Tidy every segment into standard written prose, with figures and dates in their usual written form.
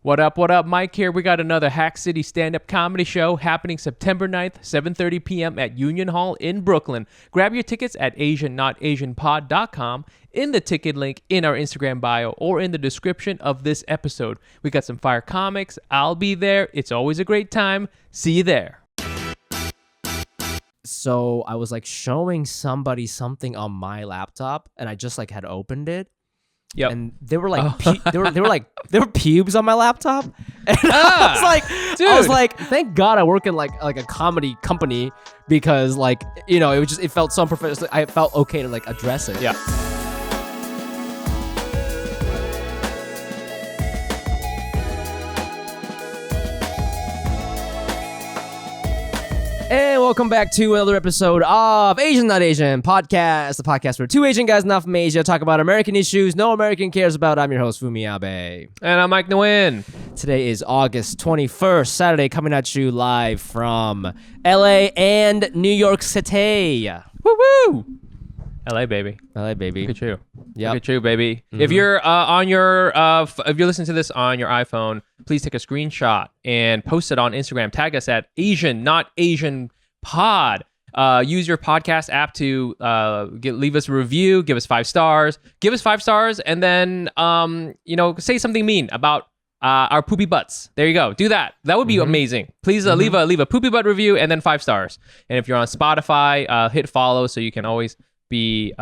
What up, Mike here. We got another Hack City stand-up comedy show happening September 9th, 7:30 p.m. at Union Hall in Brooklyn. Grab your tickets at asiannotasianpod.com, in the ticket link in our Instagram bio, or in the description of this episode. We got some fire comics. I'll be there. It's always a great time. See you there. So I was like showing somebody something on my laptop, and I just like had opened it. Yep. And they were like, there were pubes on my laptop, and I was like, thank God I work in like a comedy company, because like, you know, it felt so unprofessional. I felt okay to like address it. Yeah. And welcome back to another episode of Asian Not Asian Podcast, the podcast where two Asian guys not from Asia talk about American issues no American cares about. I'm your host, Fumi Abe. And I'm Mike Nguyen. Today is August 21st, Saturday, coming at you live from LA and New York City. Woo-woo! LA, baby. LA, baby. Look at you. Yep. Look at you, baby. Mm-hmm. If you're if you're listening to this on your iPhone, please take a screenshot and post it on Instagram. Tag us at Asian Not Asian Pod. Use your podcast app to leave us a review. Give us 5 stars. Give us 5 stars, and then say something mean about our poopy butts. There you go. Do that. That would be amazing. Please leave a poopy butt review and then 5 stars. And if you're on Spotify, hit follow so you can always be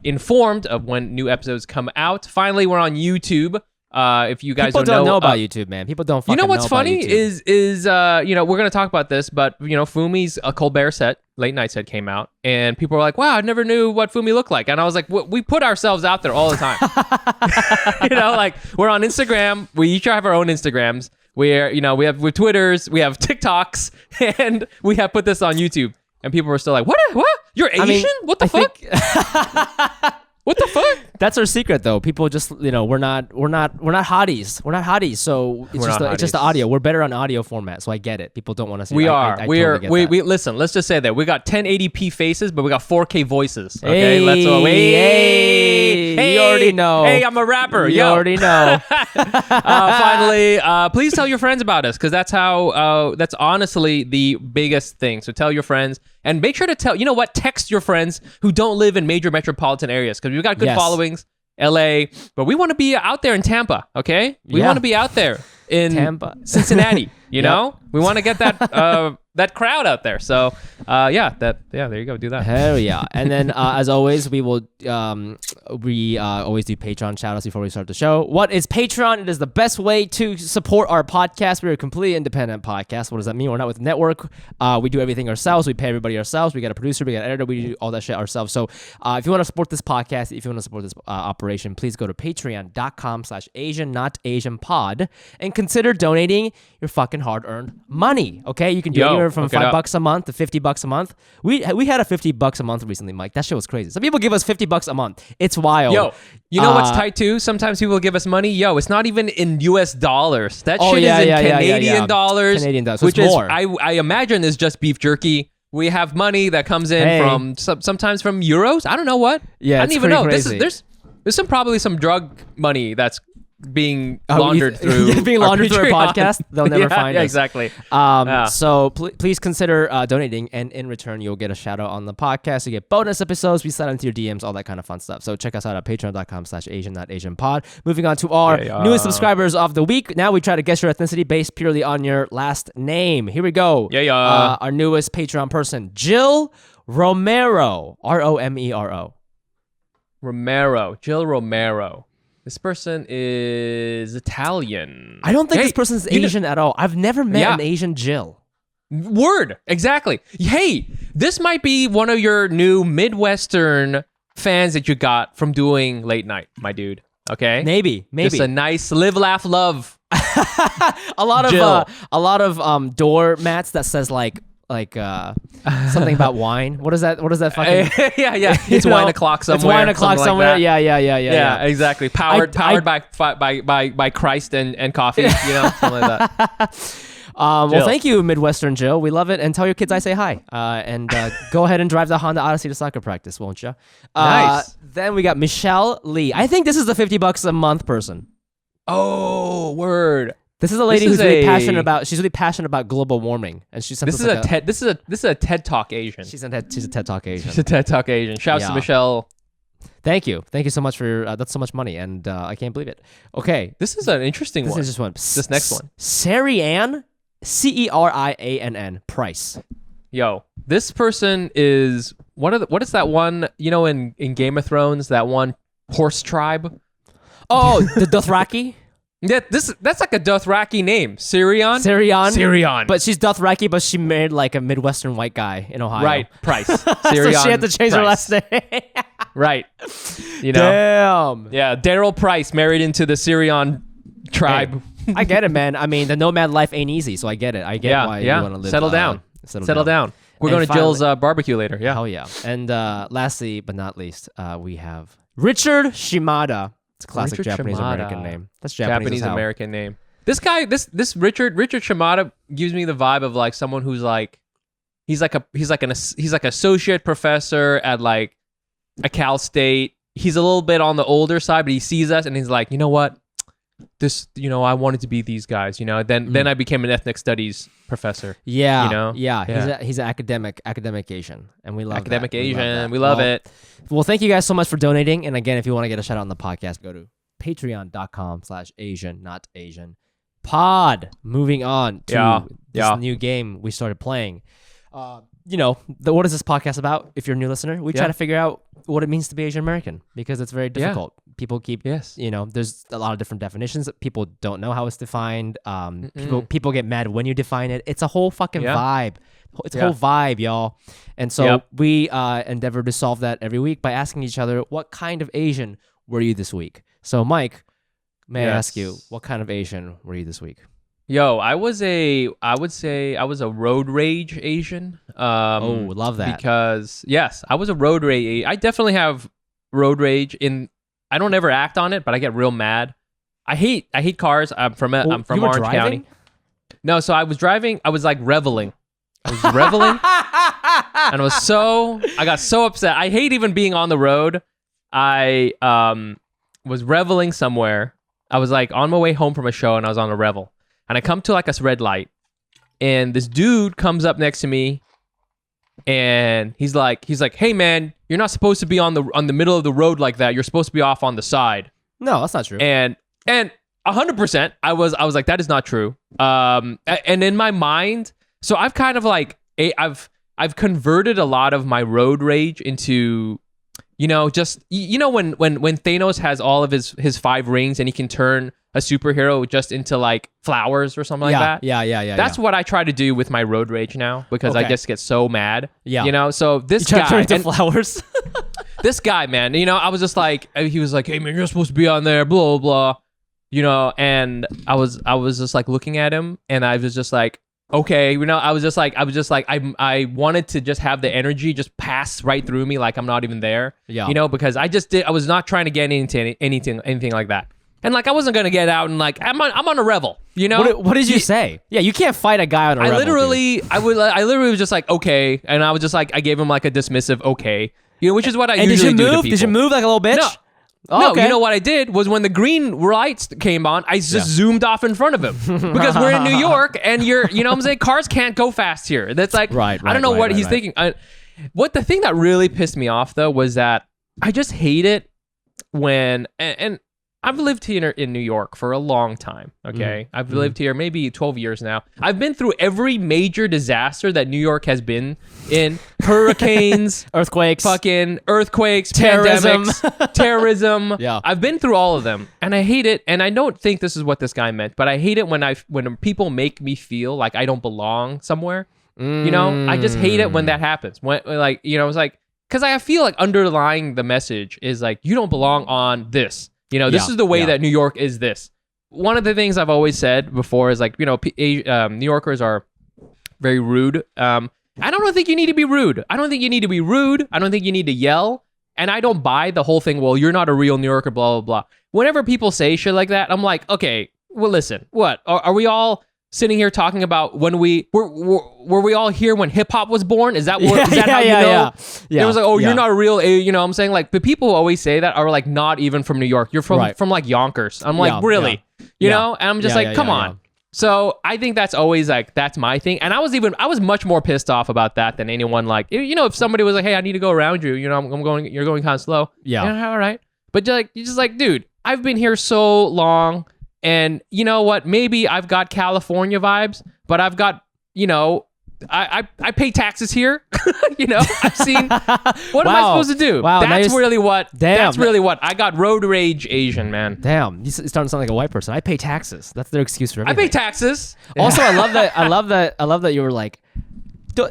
informed of when new episodes come out. Finally, we're on YouTube. If you guys don't know about YouTube, man. People don't fucking know. You know what's funny is we're gonna talk about this, but Fumi's Colbert late night set came out, and people were like, "Wow, I never knew what Fumi looked like." And I was like, "We put ourselves out there all the time." Like we're on Instagram. We each have our own Instagrams. We have Twitters, we have TikToks, and we have put this on YouTube. And people were still like, "What? You're Asian? What the fuck? What the fuck?" That's our secret, though. People just, we're not hotties. We're not hotties. So it's just the audio. We're better on audio format. So I get it. People don't want to see. We listen. Let's just say that we got 1080p faces, but we got 4K voices. Okay, Hey, you already know. Hey, I'm a rapper. You already know. Finally, please tell your friends about us, because that's how. That's honestly the biggest thing. So tell your friends, and make sure to text your friends who don't live in major metropolitan areas, because we've got good followings. LA, but we want to be out there in Tampa, okay? We want to be out there in Tampa, Cincinnati, you know? We want to get that that crowd out there. So, there you go, do that. Hell yeah. And then as always, we will always do Patreon shout-outs before we start the show. What is Patreon? It is the best way to support our podcast. We're a completely independent podcast. What does that mean? We're not with a network. We do everything ourselves. We pay everybody ourselves. We got a producer, we got an editor, we do all that shit ourselves. So if you want to support this podcast, if you want to support this operation, please go to patreon.com/AsianNotAsianPod and consider donating your fucking hard-earned money. Okay, you can do anywhere from $5 a month to $50 a month. We had a $50 a month recently, Mike. That shit was crazy. Some people give us $50 a month. It's wild. Yo, you know what's tight too? Sometimes people give us money. Yo, it's not even in US dollars. That shit is in Canadian dollars. Canadian dollars, which is more. I imagine is just beef jerky. We have money that comes in from sometimes from euros. I don't know what. Yeah, I don't even know. Crazy. There's probably some drug money that's being laundered through our podcast. They'll never find us. Exactly. So please consider donating, and in return you'll get a shout out on the podcast. You get bonus episodes, we slide into your DMs, all that kind of fun stuff. So check us out at patreon.com/AsianNotAsianPod. Moving on to our newest subscribers of the week. Now we try to guess your ethnicity based purely on your last name. Here we go. Our newest Patreon person, Jill Romero, Romero. Jill Romero. This person is Italian. I don't think this person is Asian at all. I've never met an Asian Jill. Word. Exactly. Hey, this might be one of your new Midwestern fans that you got from doing late night, my dude. Okay? Maybe. Just a nice live, laugh, love. a lot of door mats that says like something about wine. What is that fucking? Yeah. It's wine o'clock somewhere. It's wine o'clock somewhere. Like Yeah, exactly. Powered by Christ and coffee. Something like that. Well, thank you, Midwestern Jill. We love it. And tell your kids I say hi. And go ahead and drive the Honda Odyssey to soccer practice, won't you? Nice. Then we got Michelle Lee. I think this is the $50 a month person. Oh, word. This is a lady who's really passionate about. She's really passionate about global warming, and she sent This is a TED. This is a TED Talk Asian. She's a TED Talk Asian. She's a TED Talk Asian. Shouts to Michelle. Thank you so much for that's so much money, and I can't believe it. Okay, this is an interesting one. This is one. This next one. Ceriann, Ceriann Price. Yo, this person is what is that one? You know, in Game of Thrones, that one horse tribe. Oh, the Dothraki. Yeah, that's like a Dothraki name. Ceriann. But she's Dothraki, but she married like a midwestern white guy in Ohio. Right, Price. Ceriann. So she had to change her last name. Right. You know. Damn. Yeah, Daryl Price married into the Ceriann tribe. Hey, I get it, man. I mean, the nomad life ain't easy, so I get it. I get why you want to live. Settle down. Settle down. We're going to Jill's barbecue later. Yeah. Oh yeah. And lastly, but not least, we have Richard Shimada. It's a classic Japanese American name. That's Japanese American name. This guy, this Richard Shimada gives me the vibe of like someone who's like, he's like associate professor at like a Cal State. He's a little bit on the older side, but he sees us and he's like, you know what? This, you know, I wanted to be these guys, you know. Then I became an ethnic studies professor. Yeah, you know. Yeah. He's an academic Asian, and we love academic that. Asian. We love it. Well, thank you guys so much for donating. And again, if you want to get a shout out on the podcast, go to patreon.com/Asian not Asian pod. Moving on to this new game we started playing. You know, what is this podcast about? If you're a new listener, we try to figure out what it means to be Asian American because it's very difficult. People keep, you know, there's a lot of different definitions that people don't know how it's defined. People get mad when you define it. It's a whole fucking vibe. It's a whole vibe, y'all. And so we endeavor to solve that every week by asking each other, what kind of Asian were you this week? So, Mike, may I ask you, what kind of Asian were you this week? Yo, I would say I was a road rage Asian. Love that. Because yes, I was a road rage. I definitely have road rage. I don't ever act on it, but I get real mad. I hate cars. I'm from Orange County. No, so I was driving. I was like reveling. I was reveling, and I got so upset. I hate even being on the road. I was reveling somewhere. I was like on my way home from a show, and I was on a revel. And I come to like a red light, and this dude comes up next to me, and he's like, "Hey man, you're not supposed to be on the middle of the road like that. You're supposed to be off on the side." No, that's not true. And 100%, I was like, that is not true. And in my mind, so I've kind of like I've converted a lot of my road rage into, you know, just when Thanos has all of his 5 rings and he can turn a superhero just into like flowers or something like that. Yeah. That's what I try to do with my road rage now because I just get so mad. Yeah. You know, so this you guy turn into flowers. This guy, man, you know, I was just like, he was like, "Hey man, you're supposed to be on there, blah blah blah," you know, and I was just like looking at him, and I was just like, okay, you know, I was just like, I wanted to just have the energy just pass right through me, like I'm not even there, you know, because I was not trying to get into anything like that. And like I wasn't gonna get out and like I'm on a revel, you know. What did you say? Yeah, you can't fight a guy on a revel. I literally was just like okay, and I was just like I gave him like a dismissive okay, you know, which is what I usually do to people. Did you move like a little bitch? No. Oh, okay. You know what I did was when the green lights came on, I just zoomed off in front of him because we're in New York and you know what I'm saying, cars can't go fast here. That's like I don't know what he's thinking. What the thing that really pissed me off though was that I just hate it when and I've lived here in New York for a long time, okay? I've lived here maybe 12 years now. I've been through every major disaster that New York has been in. Hurricanes, terrorism, terrorism. Yeah. I've been through all of them, and I hate it, and I don't think this is what this guy meant, but I hate it when people make me feel like I don't belong somewhere. You know? I just hate it when that happens. When like, you know, it's like, because I feel like underlying the message is like, you don't belong on this. You know, this is the way that New York is this. One of the things I've always said before is like, you know, New Yorkers are very rude. I don't think you need to be rude. I don't think you need to be rude. I don't think you need to yell. And I don't buy the whole thing, well, you're not a real New Yorker, blah, blah, blah. Whenever people say shit like that, I'm like, okay, well, listen, what? Are we all sitting here talking about when were we all here when hip hop was born? Is that what? Is that how you know? Yeah. It was like, oh, you're not a real, you know what I'm saying? Like, but people who always say that are like not even from New York. You're from like Yonkers. I'm like, really? Yeah. you know? And I'm just come on. Yeah. So I think that's always like, that's my thing. And I was much more pissed off about that than anyone like, you know, if somebody was like, hey, I need to go around you, you know, you're going kind of slow. Yeah. You know, all right. But you're just like, dude, I've been here so long, and you know what? Maybe I've got California vibes, but I've got, you know, I pay taxes here. You know, I've seen. What am I supposed to do? Wow, that's really what. Damn. That's really what I got. Road rage Asian, man. Damn, you starting to sound like a white person. I pay taxes. That's their excuse for everything. I pay taxes. Also, I love that. I love that you were like,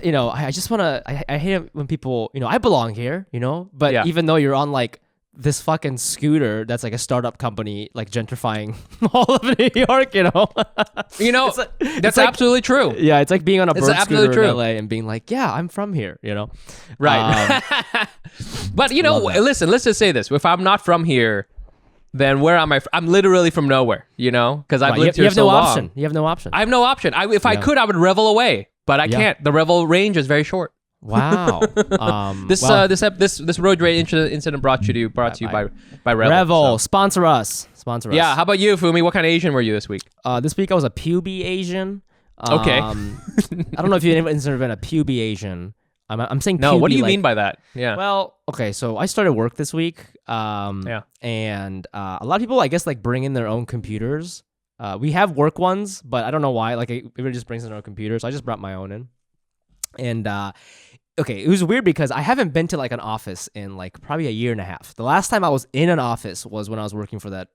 you know, I just want to. I hate it when people, you know, I belong here, you know, but even though you're on like this fucking scooter that's like a startup company, like gentrifying all of New York, you know. You know, that's absolutely true. Yeah, it's like being on a bird scooter in LA and being like, yeah, I'm from here, you know. Right. But you know, listen, let's just say this: if I'm not from here, then where am I? I'm literally from nowhere, you know, because I've lived here so long. You have no option. I have no option. If I could, I would revel away, but I can't. The revel range is very short. Wow. This road rage incident brought to you by Revel. Revel, sponsor us. Yeah. How about you, Fumi? What kind of Asian were you this week? This week I was a puby Asian. Okay. I don't know if you've ever been a puby Asian. I'm saying no. puby, What do you mean by that? Yeah. Well, okay. So I started work this week. And a lot of people, I guess, like bring in their own computers. We have work ones, but I don't know why. Like everybody just brings in their own computers. I just brought my own in. And okay, it was weird because I haven't been to like an office in like probably a year and a half. The last time I was in an office was when I was working for that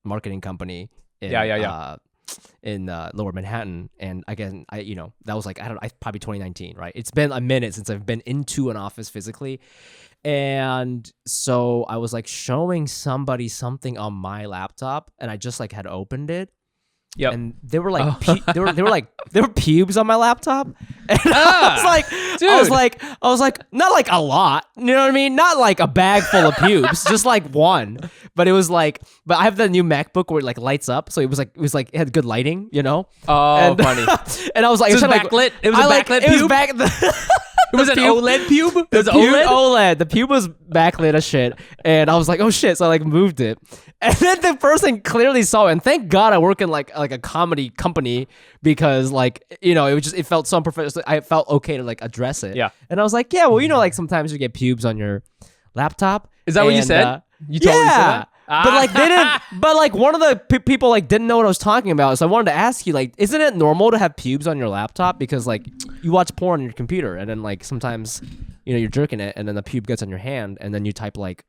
marketing company in Lower Manhattan. And again, that was like, probably 2019, right? It's been a minute since I've been into an office physically. And so I was like showing somebody something on my laptop, and I just like had opened it. Yep. And they were like, there were pubes on my laptop, and I was like, dude. I was like, not like a lot, you know what I mean? Not like a bag full of pubes, just like one. But it was like, but I have the new MacBook where it like lights up, so it was like it had good lighting, you know? Oh, and, funny. And I was like, so it was backlit. It was a backlit pube. It was an OLED pube? It was OLED. The pube was backlit as shit. And I was like, oh shit. So I like moved it. And then the person clearly saw it. And thank God I work in like a comedy company, because like, you know, it felt so unprofessional. I felt okay to like address it. Yeah. And I was like, yeah, well, you know, like sometimes you get pubes on your laptop. Is that what you said? You totally said that? But like they didn't. But like one of the people like didn't know what I was talking about, so I wanted to ask you, like, isn't it normal to have pubes on your laptop? Because like you watch porn on your computer, and then like sometimes, you know, you're jerking it, and then the pube gets on your hand, and then you type like,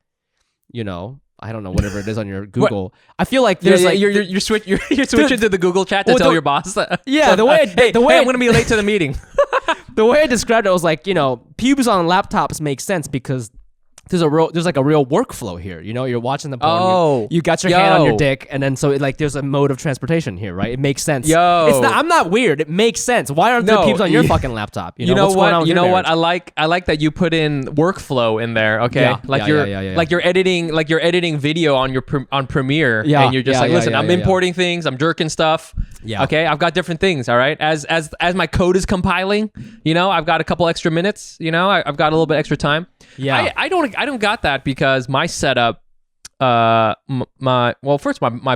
you know, I don't know, whatever it is on your Google. I feel like there's like you're switching to the Google chat to tell your boss. Yeah, the way I'm gonna be late to the meeting. The way I described it was like, you know, pubes on laptops make sense because there's like a real workflow here. You know, you're watching the porn. You got your hand on your dick, and then so there's a mode of transportation here, right? It makes sense. I'm not weird. It makes sense. Why aren't there pubes on your fucking laptop? You know what? You know what? I like that you put in workflow in there. Okay, you're editing video on Premiere, and you're just listen. I'm importing things. I'm jerking stuff. Yeah. Okay, I've got different things. All right. As my code is compiling, you know, I've got a couple extra minutes. You know, I've got a little bit extra time. Yeah. I don't got that because my setup, my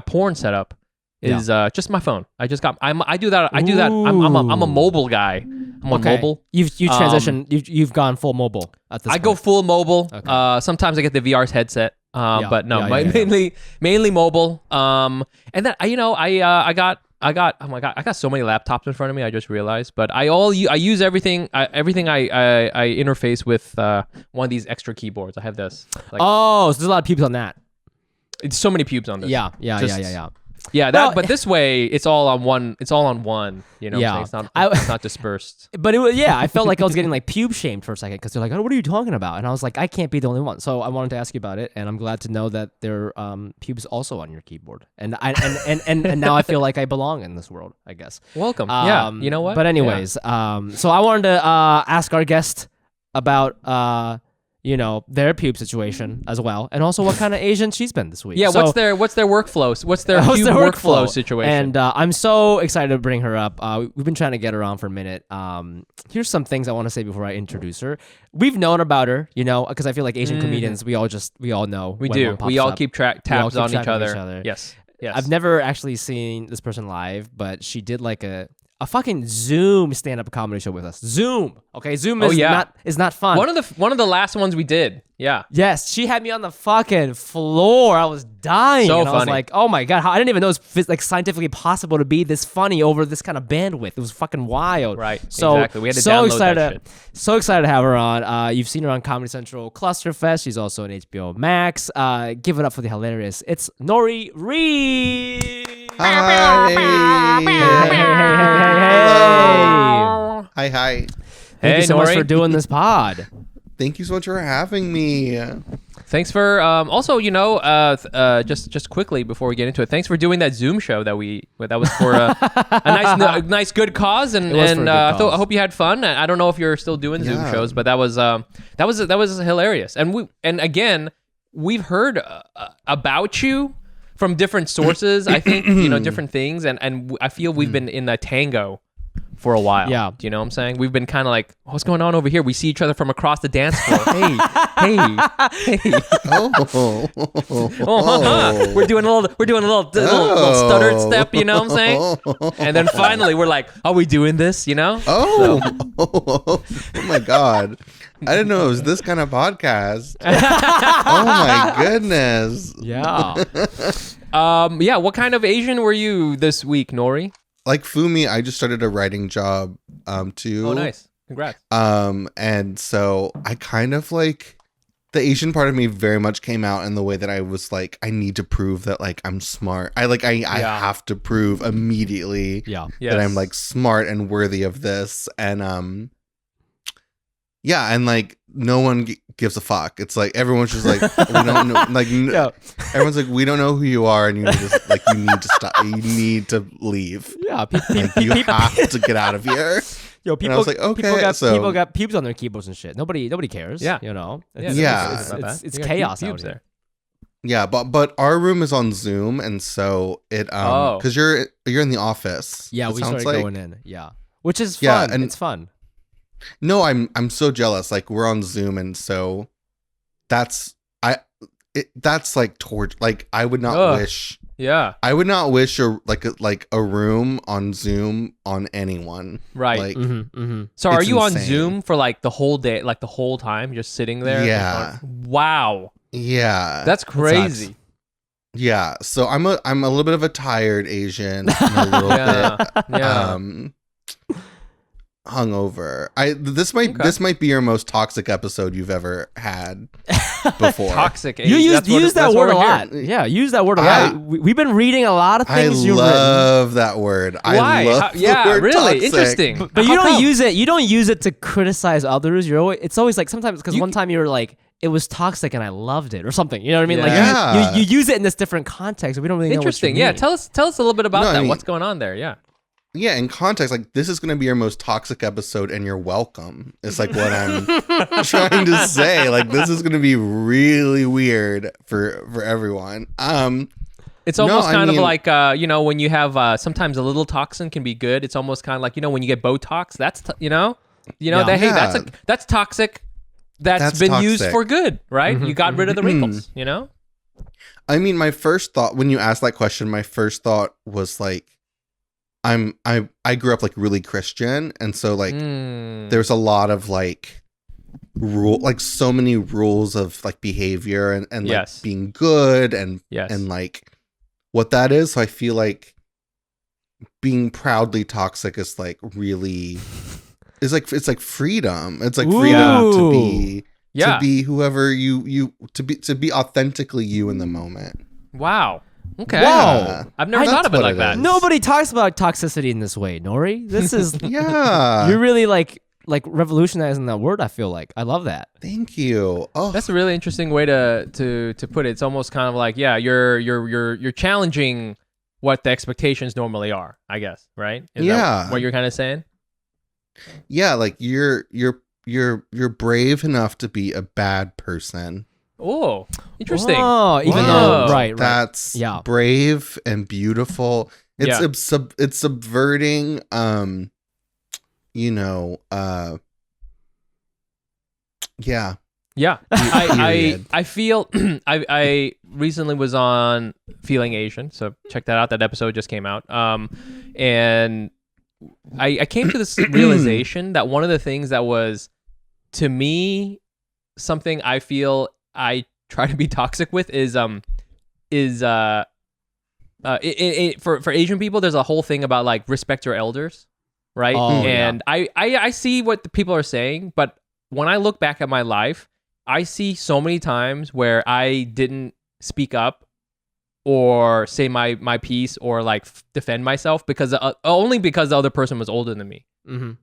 porn setup is just my phone. I do that. I'm a mobile guy. I'm on mobile. You've transitioned. You've gone full mobile at this point. I go full mobile. Okay. Sometimes I get the VR headset. But no, mainly mobile. And then I got so many laptops in front of me. I just realized, but I use everything. I interface with one of these extra keyboards. I have this. So there's a lot of pubes on that. It's so many pubes on this. Yeah. Yeah, but this way it's all on one. It's all on one. You know, it's not dispersed. But I felt like I was getting like pube shamed for a second because they're like, "Oh, what are you talking about?" And I was like, "I can't be the only one." So I wanted to ask you about it, and I'm glad to know that there are pubes also on your keyboard. And now I feel like I belong in this world, I guess. Welcome. Yeah, you know what? But anyways, so I wanted to ask our guest about you know, their pube situation as well, and also what kind of Asian she's been this week. Yeah, so, what's their workflow? What's their pube workflow situation? And I'm so excited to bring her up. We've been trying to get her on for a minute. Here's some things I want to say before I introduce her. We've known about her, you know, because I feel like Asian comedians, we all know. We do. We all keep tabs on each other. Yes. Yes. I've never actually seen this person live, but she did like a fucking Zoom stand-up comedy show with us. Zoom. Okay, Zoom is not fun. One of the last ones we did. Yeah. Yes, she had me on the fucking floor. I was dying. So and I was funny. like, oh my God, I didn't even know it was like scientifically possible to be this funny over this kind of bandwidth. It was fucking wild. Right. So, exactly. We had to download that shit. So excited to have her on. You've seen her on Comedy Central Clusterfest. She's also on HBO Max. Give it up for the hilarious. It's Nori Reed. Hi. Hey. Hi. Thank you so much Nori. for doing this pod. Thank you so much for having me. Thanks for also, just quickly before we get into it, thanks for doing that Zoom show that was for a nice good cause, and was for a good I cause. hope you had fun. I don't know if you're still doing Zoom Yeah. shows, but that was hilarious. And again, we've heard about you from different sources. I think different things, and I feel we've been in a tango for a while. Yeah. Do you know what I'm saying? We've been kind of like, what's going on over here? We see each other from across the dance floor. Hey. Oh. We're doing a little stuttered step, you know what I'm saying? And then finally we're like, are we doing this, you know? Oh my God. I didn't know it was this kind of podcast. Oh my goodness. Yeah. Yeah, what kind of Asian were you this week, Nori? Like Fumi, I just started a writing job too. Oh, nice. Congrats. And so I kind of like the Asian part of me very much came out in the way that I was like, I need to prove that like I'm smart. I have to prove immediately Yeah. that I'm like smart and worthy of this. And yeah, and like no one gives a fuck. It's like everyone's just like, we don't know, like everyone's like, we don't know who you are, and you need to stop. You need to leave. Yeah. Like, you have to get out of here. Yo, And I was like, okay, people got pubes on their keyboards and shit. Nobody cares. Yeah. You know. Yeah. It's chaos out there. Yeah, but our room is on Zoom, and so it because you're in the office. Yeah, it we sounds started like. going in. Yeah, which is fun. Yeah, and- it's fun. No, I'm so jealous. Like we're on Zoom, and so that's like torture. Like I would not wish. Yeah. I would not wish a room on Zoom on anyone. Right. Like So are it's you on insane. Zoom for like the whole day, like the whole time, just sitting there? Yeah. Wow. yeah, That's crazy. yeah. So I'm a little bit of a tired Asian. I'm a little bit Yeah. hungover. This might be your most toxic episode you've ever had before. Toxic. You use that word a lot. Yeah, use that word a lot. We've been reading a lot of I things you've written. love that word. Why? I love the word really toxic. interesting. But you How don't come? use it. You don't use it to criticize others. It's always like sometimes because one time you were like, it was toxic and I loved it or something. You know what I mean? Yeah. Like you use it in this different context. We don't really know what you Interesting. mean. Yeah. Tell us a little bit about No, I that. mean- What's going on there? Yeah. Yeah, in context, like this is going to be your most toxic episode, and you're welcome. It's like what I'm trying to say. Like this is going to be really weird for everyone. It's almost I kind of mean- like when you have sometimes a little toxin can be good. It's almost kind of like when you get Botox. That's hey, Yeah. that's toxic. That's been used toxic. for good, right? You got rid of the wrinkles. You know. I mean, my first thought when you asked that question, my first thought was like, I grew up like really Christian, and so like there's a lot of like so many rules of like behavior and like Yes. being good and Yes. and like what that is. So I feel like being proudly toxic is like really it's like freedom. It's like freedom to be Yeah. to be whoever you to be authentically you in the moment. Wow. Okay. Yeah. I've never thought of it what like it that. is. Nobody talks about toxicity in this way, Nori. This is Yeah. you're really like revolutionizing that word. I feel like I love that. Thank you. Oh, That's a really interesting way to put it. It's almost kind of like, yeah, you're challenging what the expectations normally are, I guess, right? Is Yeah. that what you're kind of saying? yeah. Like you're brave enough to be a bad person. Oh, interesting. Oh, even Whoa. though right. That's Yeah. brave and beautiful. It's Yeah. it's subverting. Yeah. Yeah, I feel I recently was on Feeling Asian, so check that out. That episode just came out. And I came to this realization that one of the things that was, to me, something I feel I try to be toxic with is for Asian people, there's a whole thing about like respect your elders, right? And I see what the people are saying, but when I look back at my life, I see so many times where I didn't speak up or say my piece or like defend myself because only because the other person was older than me,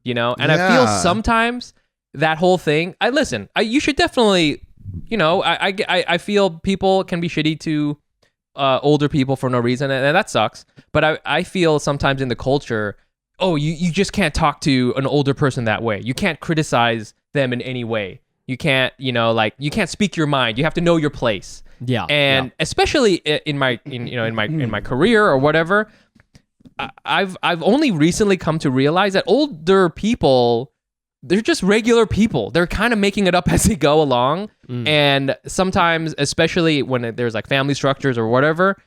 you know? And I feel sometimes that whole thing, you should definitely, you know, I feel people can be shitty to older people for no reason, and that sucks. But I feel sometimes in the culture, you just can't talk to an older person that way. You can't criticize them in any way. You can't, you know, like you can't speak your mind. You have to know your place. Yeah. And especially in my career or whatever, I've only recently come to realize that older people, they're just regular people. They're kind of making it up as they go along. And sometimes, especially when there's like family structures or whatever,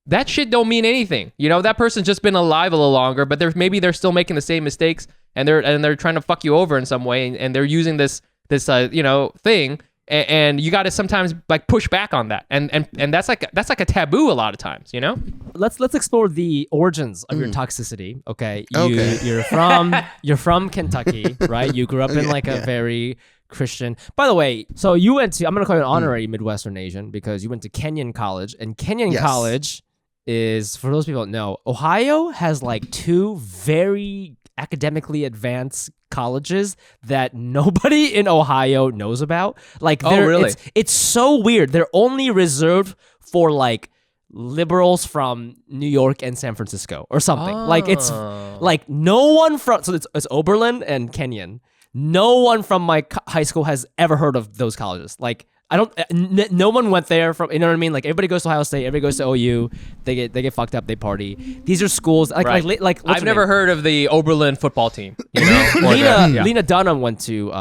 that shit don't mean anything. You know, that person's just been alive a little longer, but they're still making the same mistakes, and they're trying to fuck you over in some way, and they're using this thing, and you got to sometimes like push back on that, and that's like a taboo a lot of times, you know. Let's explore the origins of your toxicity. Okay, you're from Kentucky, right? You grew up in like a very Christian. By the way, so you went to, I'm gonna call you an honorary midwestern Asian because you went to Kenyon College, and Kenyon College is, for those people that know, Ohio has like two very academically advanced colleges that nobody in Ohio knows about. Like, really? It's so weird. They're only reserved for like liberals from New York and San Francisco or something. Like, it's like no one from, so it's Oberlin and Kenyon. No one from my high school has ever heard of those colleges. Like, no one went there from, you know what I mean? Like, everybody goes to Ohio State, everybody goes to OU, they get fucked up, they party. These are schools, like I've never heard of the Oberlin football team, you know? Lena Dunham went to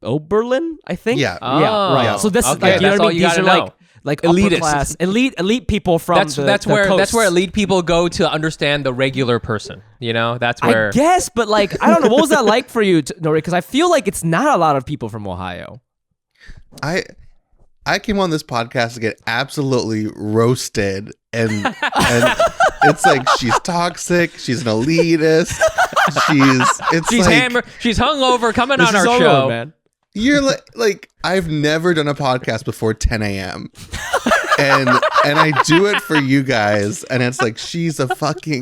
Oberlin, I think. Yeah. Right. So this is like, you know what I mean? These are like elitist class, elite people from that's where elite people go to understand the regular person. You know, that's where, I guess, but like, I don't know, what was that like for you, Nori? Because I feel like it's not a lot of people from Ohio. I came on this podcast to get absolutely roasted, and it's like she's toxic, she's an elitist, she's hungover coming on our show, man. You're like I've never done a podcast before 10 a.m. and I do it for you guys, and it's like she's a toxic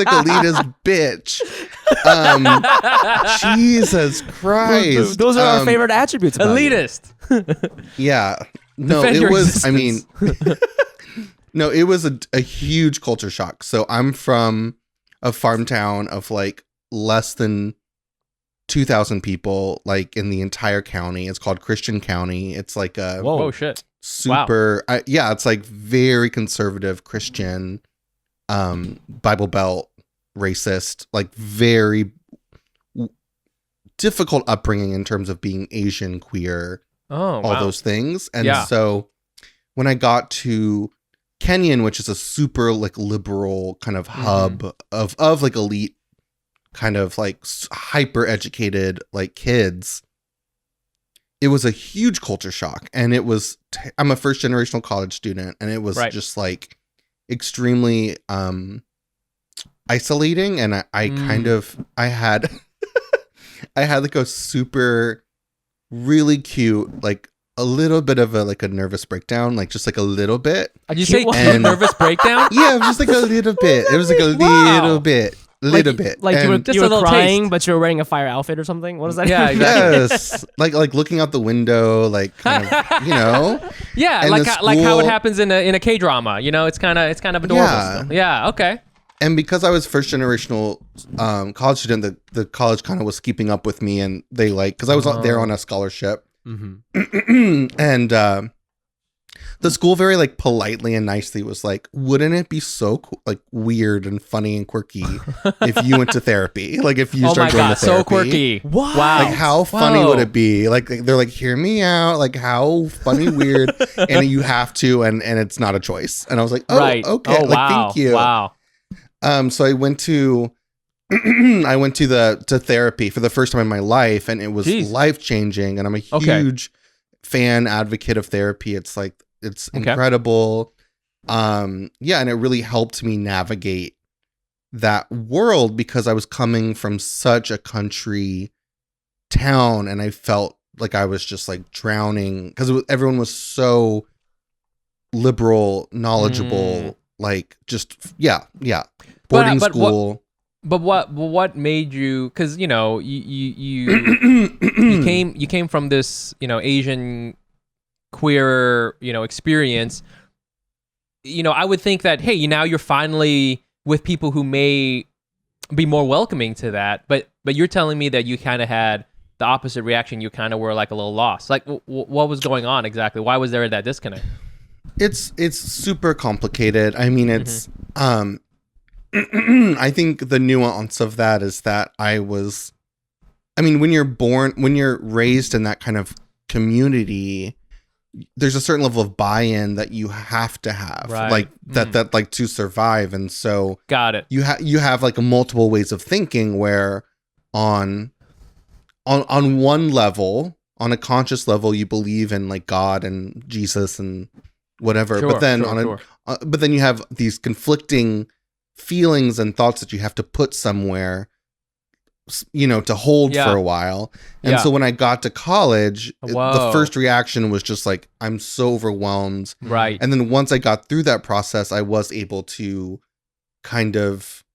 elitist bitch. Jesus Christ. Those are our favorite attributes. Elitist. Yeah. No, Defend it was, existence. no, it was a huge culture shock. So I'm from a farm town of like less than 2,000 people, like in the entire county. It's called Christian County. It's like a whoa shit. Super, wow. It's like very conservative Christian, Bible Belt, racist, like very difficult upbringing in terms of being Asian, queer, all those things. And so when I got to Kenyon, which is a super like liberal kind of hub of like elite, kind of like hyper educated like kids, it was a huge culture shock. And it was I'm a first generational college student, and it was just like extremely isolating. And I had like a super really cute, like a little bit of a nervous breakdown, like just like a little bit. Did you say nervous breakdown? Yeah, it was just like a little bit. It was like a little bit. Like and you were crying, but you were wearing a fire outfit or something. What is that? Yeah, exactly. Yes, like looking out the window, like kind of, you know. Yeah, and like how it happens in a K-drama. You know, it's kind of adorable. Yeah. Still. Yeah. Okay. And because I was first generational college student, the college kind of was keeping up with me, and they because I was there on a scholarship, and The school very like politely and nicely was like, wouldn't it be so like weird and funny and quirky if you went to therapy? Like if you started going to therapy. So quirky. Wow. Like how funny would it be? Like they're like, hear me out. Like how funny, weird, and you have to, and it's not a choice. And I was like, oh, right. okay. Oh, like wow. thank you. Wow. So I went to to therapy for the first time in my life, and it was life changing. And I'm a huge fan advocate of therapy. It's like it's incredible. And it really helped me navigate that world because I was coming from such a country town, and I felt like I was just like drowning because everyone was so liberal, knowledgeable, like just boarding school. But what made you? Because you know you came from this Asian queer experience. I would think that hey, now you're finally with people who may be more welcoming to that. But you're telling me that you kind of had the opposite reaction. You kind of were like a little lost. Like what was going on exactly? Why was there that disconnect? It's super complicated. I mean, it's I think the nuance of that is that when you're raised in that kind of community, there's a certain level of buy-in that you have to have, right. like that like to survive. And so got it. You have like multiple ways of thinking where on one level, on a conscious level, you believe in like God and Jesus and whatever, but then but then you have these conflicting feelings and thoughts that you have to put somewhere, to hold for a while. And so when I got to college, the first reaction was just like, I'm so overwhelmed. Right. And then once I got through that process, I was able to kind of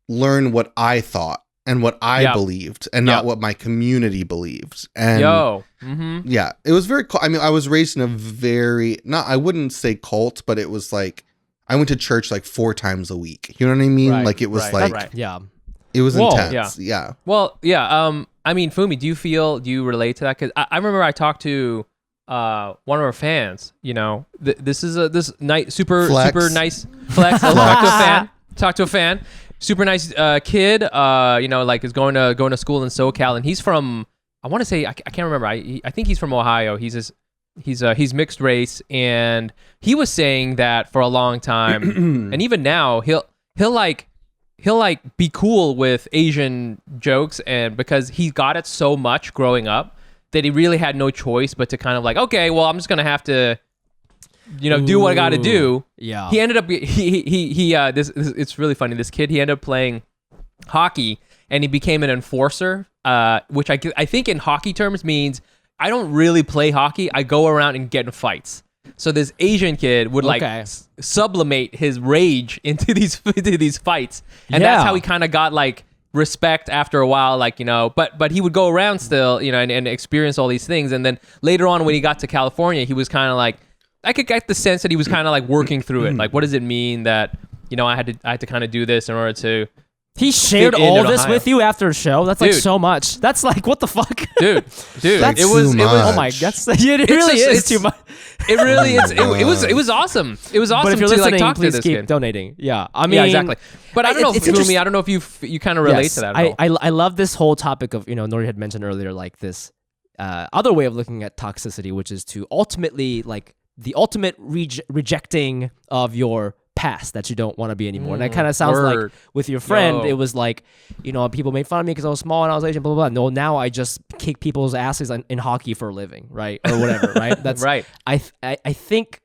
learn what I thought and what I believed and not what my community believed. And it was very cool. I mean, I was raised in a very, I wouldn't say cult, but it was like, I went to church like 4 times a week. You know what I mean? Right, like it was it was Whoa, intense. Yeah. Well, I mean, Fumi, do you relate to that? Because I remember I talked to one of our fans. This is this nice, super nice flex. Talk to a fan. Super nice kid. Like is going to school in SoCal, and he's from. I want to say I can't remember. I think he's from Ohio. He's mixed race, and he was saying that for a long time, and even now he'll be cool with Asian jokes, and because he got it so much growing up that he really had no choice but to kind of like, okay, well, I'm just gonna have to, do what I got to do. Yeah. He ended up it's really funny. This kid, he ended up playing hockey, and he became an enforcer, which I think in hockey terms means I don't really play hockey. I go around and get in fights. So this Asian kid would sublimate his rage into these fights, and that's how he kind of got like respect after a while. Like but he would go around still, and experience all these things. And then later on, when he got to California, he was kind of like, I could get the sense that he was kind of like working through it. Like, what does it mean that I had to kind of do this in order to. He shared all this with you after a show. That's like so much. That's like what the fuck, dude. That's it was. Oh my god, it really is too much. It really is. It was awesome. It was awesome. But if you're to listening, like talk please to this keep kid. donating. Yeah, I mean, exactly. But I don't know, Fumi. I don't know if you kind of relate to that at all. I love this whole topic of Nori had mentioned earlier, like this other way of looking at toxicity, which is to ultimately like the ultimate rejecting of your past that you don't want to be anymore. And that kind of sounds like with your friend, it was like, people made fun of me because I was small and I was Asian, blah, blah, blah. No, now I just kick people's asses in hockey for a living, right? Or whatever, right? That's right. I think,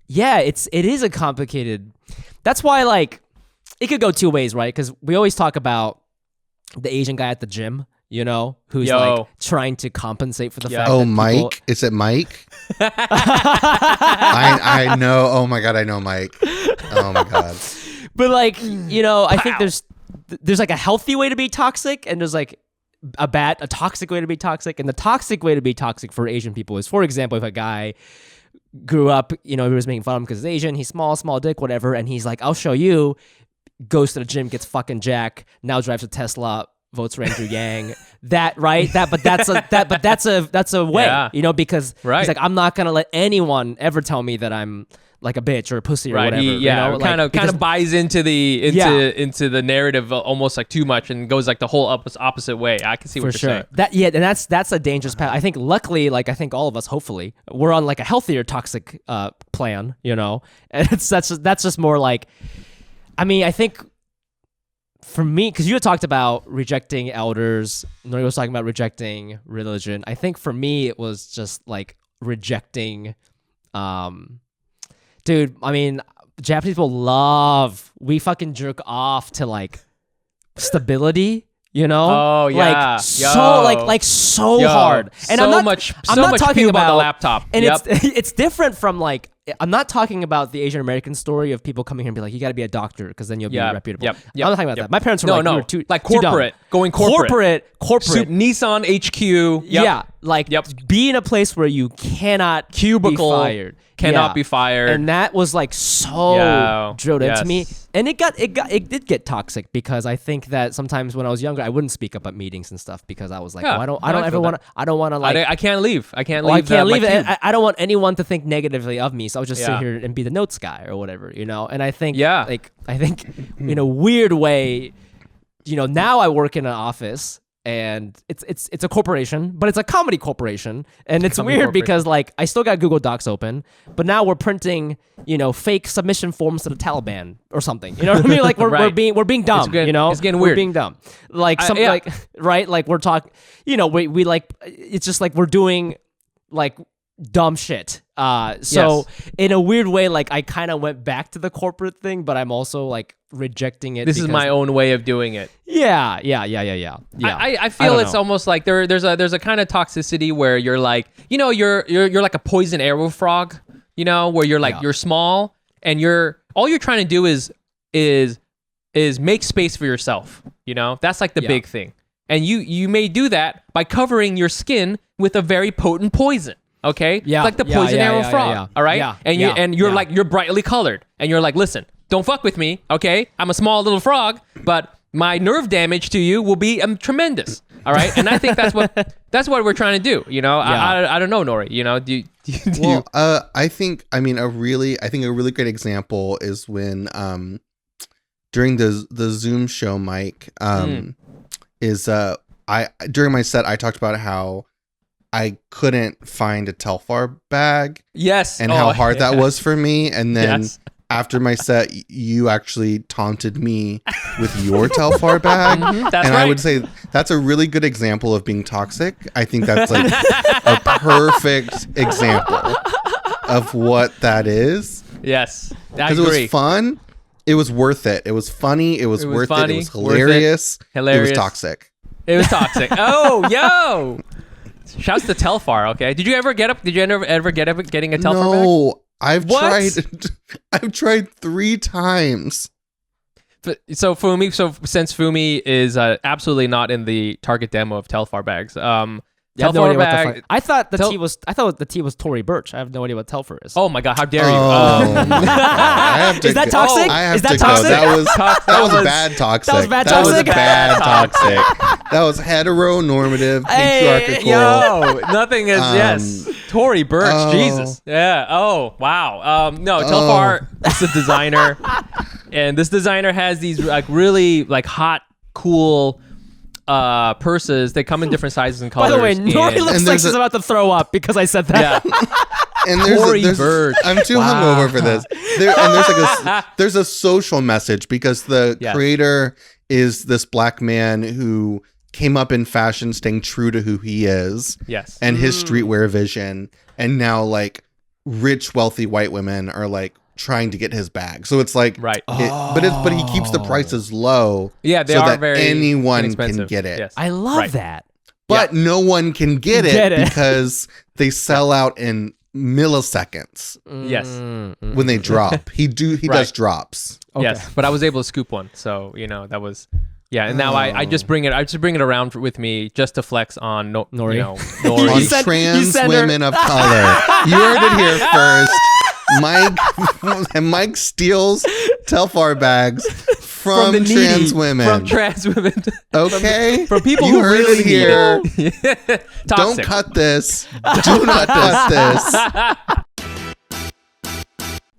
it is a complicated, that's why like, it could go 2 ways, right? Because we always talk about the Asian guy at the gym, who's like trying to compensate for the fact that Mike? people... Is it Mike? I know. Oh my God, I know Mike. Oh my God. But like, I think there's like a healthy way to be toxic, and there's like a toxic way to be toxic. And the toxic way to be toxic for Asian people is, for example, if a guy grew up, he was making fun of him because he's Asian, he's small dick, whatever, and he's like, I'll show you, goes to the gym, gets fucking jack, now drives a Tesla, votes for Andrew Yang, that right that but that's a way Yeah. you know, because Right. he's like, I'm not gonna let anyone ever tell me that I'm like a bitch or a pussy or Right. whatever. Yeah. you know? Kind Like, of buys into the Yeah. into the narrative almost like too much and goes like the whole opposite way. I can see what for you're sure. saying. And that's a dangerous path. I think luckily, like I think all of us, hopefully, we're on like a healthier toxic plan, you know. And that's just more like, I mean, I think for me, because you had talked about rejecting elders, Nori was talking about rejecting religion. I think for me, it was just like rejecting, dude. I mean, Japanese people we fucking jerk off to like stability. You know? Oh yeah. Like so hard. And so I'm not much talking pube about on the laptop. And Yep. it's different from like, I'm not talking about the Asian American story of people coming here and be like, you got to be a doctor because then you'll be reputable. Yep. I'm not talking about that. My parents were like, you were too like too dumb. corporate, going corporate. Corporate. Nissan HQ. Yep. Yeah, like be in a place where you cannot Cubicle. be fired. Cannot be fired. And that was like so drilled into me. Yes. And it did get toxic because I think that sometimes when I was younger, I wouldn't speak up at meetings and stuff because I was like, Yeah, I don't I ever feel want to. I don't want to like. I can't leave. I can't leave. I can't leave my it. cube. I don't want anyone to think negatively of me, so I'll just sit Yeah. here and be the notes guy or whatever, you know. And I think, Yeah. like I think in a weird way, you know, now I work in an office and it's a corporation, but it's a comedy corporation, and it's Comedy weird corporation. because like I still got Google Docs open, but now we're printing, you know, fake submission forms to the Taliban or something. You know what I mean? Like we're Right. being dumb. You know, it's getting we're weird. being dumb. Like something yeah. like right, like we're talking. You know, we like it's just like we're doing like dumb shit. So in a weird way, like I kind of went back to the corporate thing, but I'm also like rejecting it. This is my own way of doing it. Yeah. I feel don't it's know. almost like there's a kind of toxicity where you're like, you know, you're like a poison arrow frog, you know, where you're like you're small and all you're trying to do is make space for yourself, you know? That's like the big thing. And you may do that by covering your skin with a very potent poison. Okay? Yeah. Like the Yeah, poison yeah, arrow yeah, frog. yeah. All right? Yeah, And yeah, you're yeah. like you're brightly colored. And you're like, listen, don't fuck with me, okay? I'm a small little frog, but my nerve damage to you will be tremendous. All right? And I think that's what we're trying to do. You know? Yeah. I don't know, Nori. You know, do Well, I think a really great example is when during the Zoom show, Mike, is during my set I talked about how I couldn't find a Telfar bag. Yes. And how hard that was for me. And then Yes. after my set, you actually taunted me with your Telfar bag. That's and right. I would say that's a really good example of being toxic. I think that's like a perfect example of what that is. Yes. I Because agree. it was fun. It was worth it. It was funny. It was worth funny, it. It was worth it. hilarious. Hilarious. It was toxic. It was toxic. Oh, yo. Shouts to Telfar, okay? Did you ever getting a Telfar bag? No, I've What? tried. I've tried 3 times. So since Fumi is absolutely not in the target demo of Telfar bags, I have no Telfar idea what the bag. fuck. I thought the T was Tory Burch. I have no idea what Telfar is. Oh my god, how dare you? Oh, my God. I have to Is that go. toxic? I have Is that to toxic? go. That was bad toxic. That was bad That was toxic? bad toxic. That was heteronormative, patriarchal. Yo, nothing is yes. Tory Burch, oh. Jesus. Yeah. Oh, wow. No, Telfar is a designer, and this designer has these like really like hot, cool purses. They come in different sizes and By colors. the way, Nori looks and like there's she's about to throw up because I said that. Yeah. And Tory there's Burch. I'm too hungover for this. There's a social message because the creator is this black man who came up in fashion, staying true to who he is. Yes. And his streetwear vision, and now like rich, wealthy white women are like trying to get his bag. So it's like Right. but he keeps the prices low. Yeah, they so are that very anyone can inexpensive. get it. Yes. I love Right. that. But no one can get Get it it. because they sell out in milliseconds Yes. when they drop. He does Right. drops. Okay. Yes, but I was able to scoop one, so you know that was and now I just bring it. I just bring it around with me just to flex on Nori. You know, On Nori. You said- trans send her- women of color. You heard it here first. Mike steals Telfar bags from the needy, trans women. From trans women. Okay? From people You who heard really it here. need it. Don't Toxic. cut this. Do not cut this.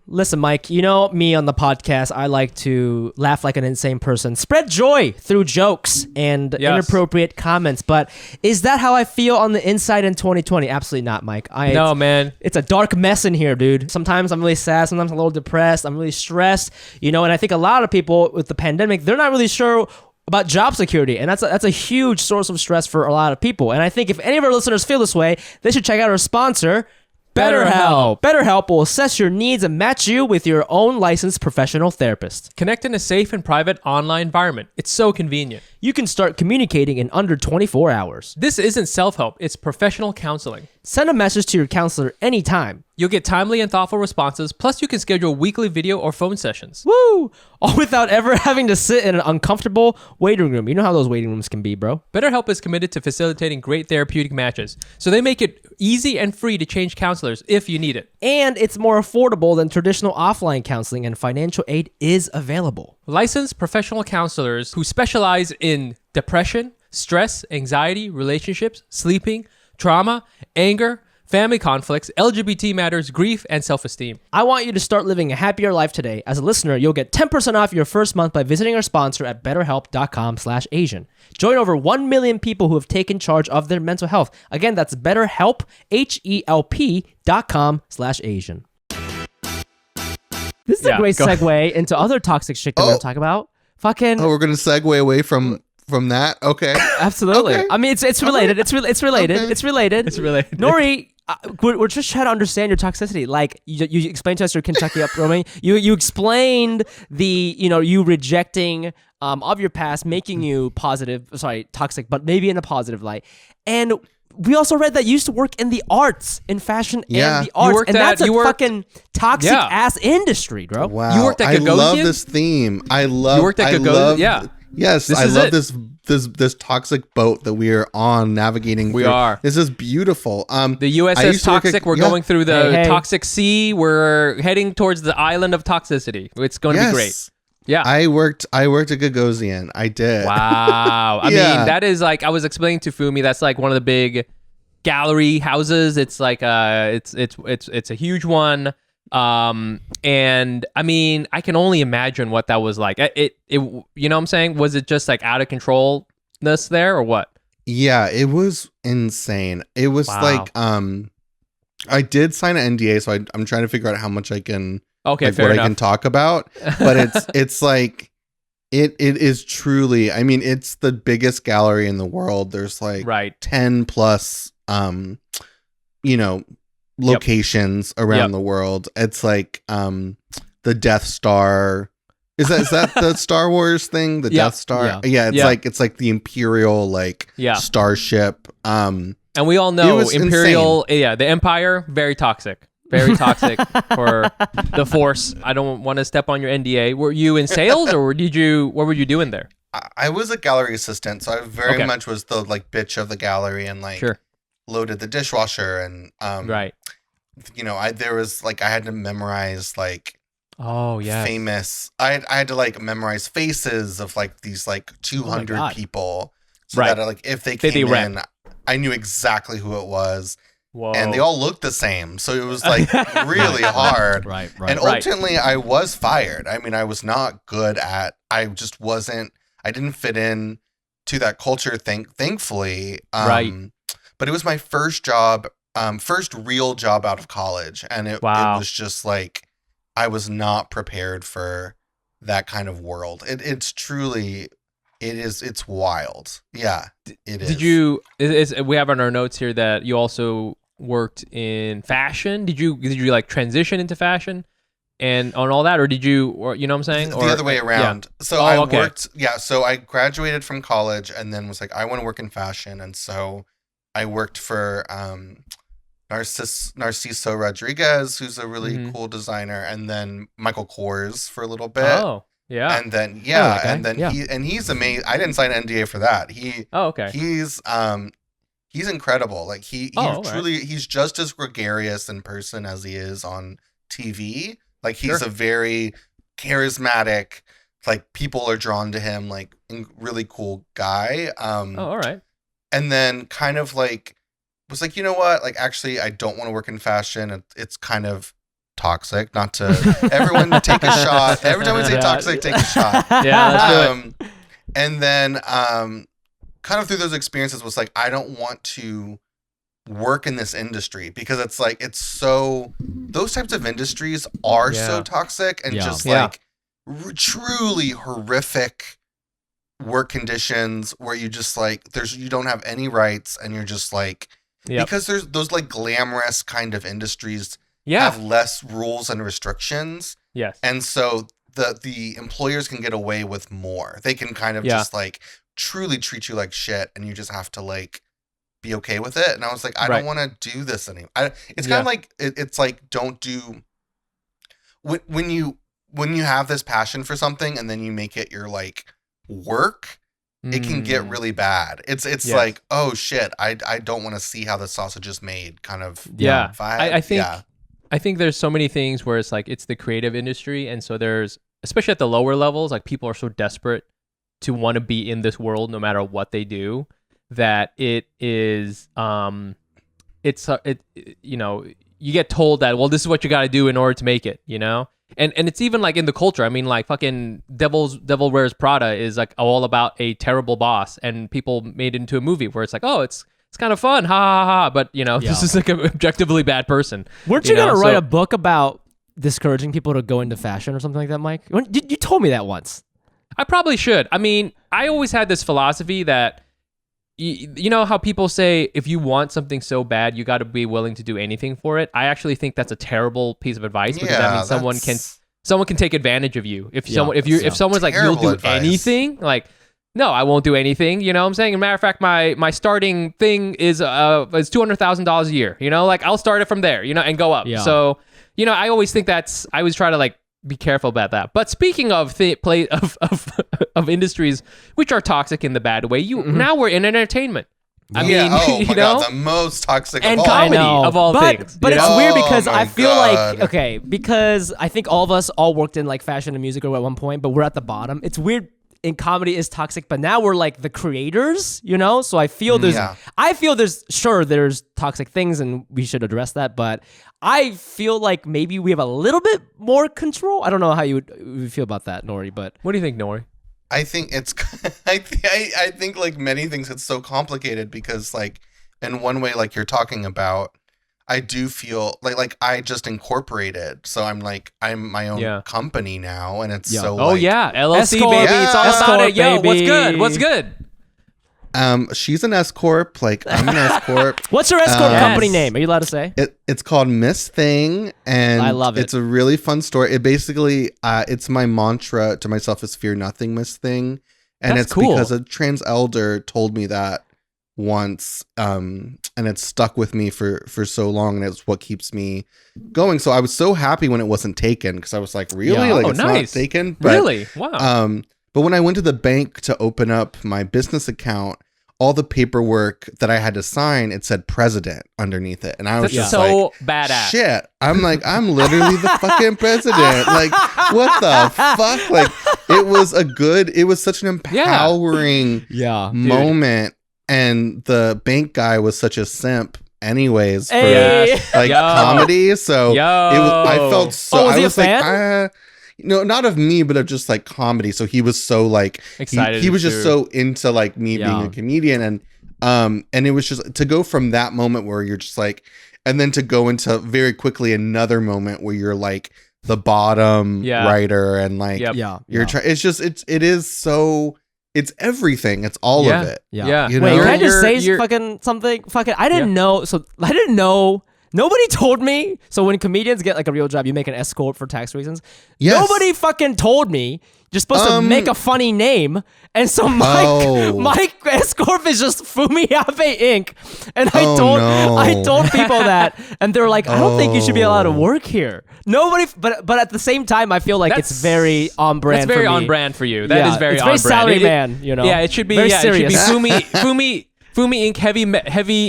Listen, Mike, you know me on the podcast, I like to laugh like an insane person, spread joy through jokes and inappropriate comments, but is that how I feel on the inside in 2020? Absolutely not, Mike. No, man. It's a dark mess in here, dude. Sometimes I'm really sad, sometimes I'm a little depressed, I'm really stressed, and I think a lot of people with the pandemic, they're not really sure about job security, and that's a huge source of stress for a lot of people. And I think if any of our listeners feel this way, they should check out our sponsor, BetterHelp. BetterHelp will assess your needs and match you with your own licensed professional therapist. Connect in a safe and private online environment. It's so convenient. You can start communicating in under 24 hours. This isn't self-help, it's professional counseling. Send a message to your counselor anytime. You'll get timely and thoughtful responses, plus you can schedule weekly video or phone sessions. Woo! All without ever having to sit in an uncomfortable waiting room. You know how those waiting rooms can be, bro. BetterHelp is committed to facilitating great therapeutic matches, so they make it easy and free to change counselors if you need it. And it's more affordable than traditional offline counseling, and financial aid is available. Licensed professional counselors who specialize in depression, stress, anxiety, relationships, sleeping, trauma, anger, family conflicts, LGBT matters, grief, and self-esteem. I want you to start living a happier life today. As a listener, you'll get 10% off your first month by visiting our sponsor at betterhelp.com/Asian. Join over 1 million people who have taken charge of their mental health. Again, that's BetterHelp, HELP.com/Asian. This is a great segue into other toxic shit that we're going to talk about. Fucking. Oh, we're going to segue away from that? Okay. Absolutely. Okay. I mean, it's related. It's related. Okay. It's related. It's related. Nori, we're just trying to understand your toxicity. Like, you explained to us your Kentucky upbringing. You explained the, you rejecting of your past, making you toxic, but maybe in a positive light. And we also read that you used to work in the arts, in fashion and the arts. And that's a fucking toxic ass industry, bro. Wow. You worked at Gagosian? I love this theme. You worked at Gagosian? Yeah. Yes, I love this toxic boat that we are on navigating. We are. This is beautiful. The USS Toxic. We're going through the toxic sea. We're heading towards the island of toxicity. It's going to be great. Yeah. I worked at Gagosian. I did. Wow. I mean, that is like, I was explaining to Fumi, that's like one of the big gallery houses. It's like it's a huge one. And I mean, I can only imagine what that was like. It you know what I'm saying? Was it just like out of controlness there or what? Yeah, it was insane. It was like, I did sign an NDA, so I'm trying to figure out how much I can, fair what enough. I can talk about. But it's like, it is truly, I mean, it's the biggest gallery in the world. There's like 10 plus, locations around the world. It's like the Death Star. Is that the Star Wars thing? The Death Star? Yeah, it's like the Imperial starship. And we all know Imperial, the Empire, very toxic. Very toxic for the Force. I don't want to step on your NDA. Were you in sales or what were you doing there? I was a gallery assistant, so I very much was the like bitch of the gallery and like loaded the dishwasher and I had to memorize like famous. I had to like memorize faces of like these like 200 people, so that like if they came in, I knew exactly who it was. Whoa. And they all looked the same, so it was like really hard. Right. And ultimately, I was fired. I mean, I was not good at. I just wasn't. I didn't fit in to that culture. Thankfully, But it was my first job, first real job out of college, and it was just like I was not prepared for that kind of world. It's truly. It's wild. Yeah, it is. Did you? We have on our notes here that you also worked in fashion. Did you like transition into fashion and on all that, or did you? Or you know what I'm saying? The other way around. Yeah. So I worked. Yeah. So I graduated from college and then was like, I want to work in fashion, and so I worked for Narciso Rodriguez, who's a really cool designer, and then Michael Kors for a little bit. Oh. Yeah. And then he's amazing. I didn't sign an NDA for that. He's incredible. Like he's just as gregarious in person as he is on TV. Like he's a very charismatic, like people are drawn to him, like really cool guy. All right. And then kind of like was like, you know what? Like, actually, I don't want to work in fashion. It's kind of toxic. Not to everyone take a shot. Every time we say toxic, take a shot. Yeah, let's do it. And then kind of through those experiences was like, I don't want to work in this industry because it's like those types of industries are so toxic and just like truly horrific work conditions where you just like you don't have any rights and you're just like because there's those like glamorous kind of industries have less rules and restrictions. Yes. And so the employers can get away with more. They can kind of just like truly treat you like shit and you just have to like be okay with it. And I was like, I don't want to do this anymore. It's kind of like it's like don't do when you have this passion for something and then you make it your like work, it can get really bad. It's like, oh shit, I don't want to see how the sausage is made kind of vibe. I think there's so many things where it's like it's the creative industry, and so there's, especially at the lower levels, like people are so desperate to want to be in this world no matter what they do that it is you know, you get told that, well, this is what you got to do in order to make it, you know. And it's even like in the culture. I mean, like fucking Devil Wears Prada is like all about a terrible boss, and people made it into a movie where it's like, oh, it's kind of fun, ha ha ha. But you know, this is like an objectively bad person. Weren't you gonna write a book about discouraging people to go into fashion or something like that, Mike? You told me that once. I probably should. I mean, I always had this philosophy that you know how people say if you want something so bad, you got to be willing to do anything for it. I actually think that's a terrible piece of advice because that means someone can take advantage of you. If someone's like, you'll do anything, like, no, I won't do anything. You know what I'm saying? As a matter of fact, my starting thing is $200,000 a year. You know, like I'll start it from there, you know, and go up. Yeah. So, you know, I always think I always try to like be careful about that. But speaking of of industries which are toxic in the bad way, now we're in entertainment. I mean, you know, God, the most toxic and of all. comedy of all things. But it's weird because I feel like because I think all of us all worked in like fashion and music at one point, but we're at the bottom. It's weird. In comedy is toxic, but now we're like the creators, you know? So I feel there's toxic things and we should address that, but I feel like maybe we have a little bit more control. I don't know how you would feel about that, Nori, but what do you think, Nori? I think it's I think like many things it's so complicated because like in one way like you're talking about, I do feel like I just incorporated. So I'm my own company now and it's so LLC S-corp, baby. It's all about it. Yo, baby. What's good? She's an S Corp, like I'm an S Corp. What's your S Corp company name? Are you allowed to say? It's called Miss Thing, and I love it. It's a really fun story. It basically it's my mantra to myself is fear nothing, Miss Thing. And That's it's cool. because a trans elder told me that once, and it's stuck with me for so long, and it's what keeps me going. So I was so happy when it wasn't taken because I was like, really? Like it's not taken? But, really? Wow. But when I went to the bank to open up my business account, all the paperwork that I had to sign, it said president underneath it. And I was just so like, badass. Shit. I'm like, I'm literally the fucking president. Like, what the fuck? Like, it was such an empowering moment. And the bank guy was such a simp anyways for comedy. So I felt so, was I he was a fan? like, no, not of me, but of just like comedy. So he was so like excited. He was just so into like me being a comedian, and it was just to go from that moment where you're just like, and then to go into very quickly another moment where you're like the bottom writer and like you're trying. It's just it is so. It's everything. It's all of it. Yeah. You Wait, know? can I just say fucking something? Fucking, I didn't know. So I didn't know. Nobody told me. So when comedians get like a real job, you make an S corp for tax reasons. Yes. Nobody fucking told me you're supposed to make a funny name. And so Mike S corp is just Fumi Inc. And I told people that, and they're like, I don't think you should be allowed to work here. Nobody, but at the same time, I feel like it's very on brand. That's very for me. on brand for you. That is very it's on very brand. salary man. You know, Yeah, it should be. Very It serious. should be Fumi. Fumi Inc.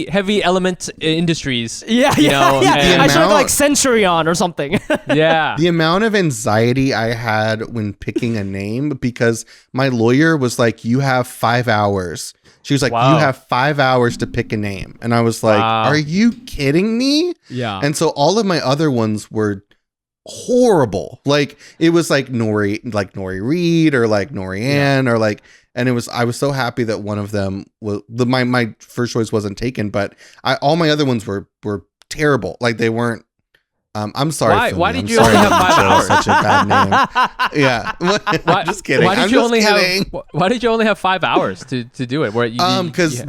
heavy element industries. Yeah, you know, yeah. I should have amount- like Centurion or something. Yeah. The amount of anxiety I had when picking a name, because my lawyer was like, you have 5 hours. She was like, Wow. you have 5 hours to pick a name. And I was like, Wow. are you kidding me? Yeah. And so all of my other ones were horrible. Like it was like Nori Reed or like Nori Ann or like, and I was so happy that one of them was my first choice wasn't taken, but all my other ones were terrible. Like they weren't. I'm sorry. Why? Fumi. Why did I'm you sorry only have that 5 you chose hours? Such a bad name. Yeah. I'm just kidding. Why did I'm you just only kidding. why did you only have 5 hours to do it? Where Because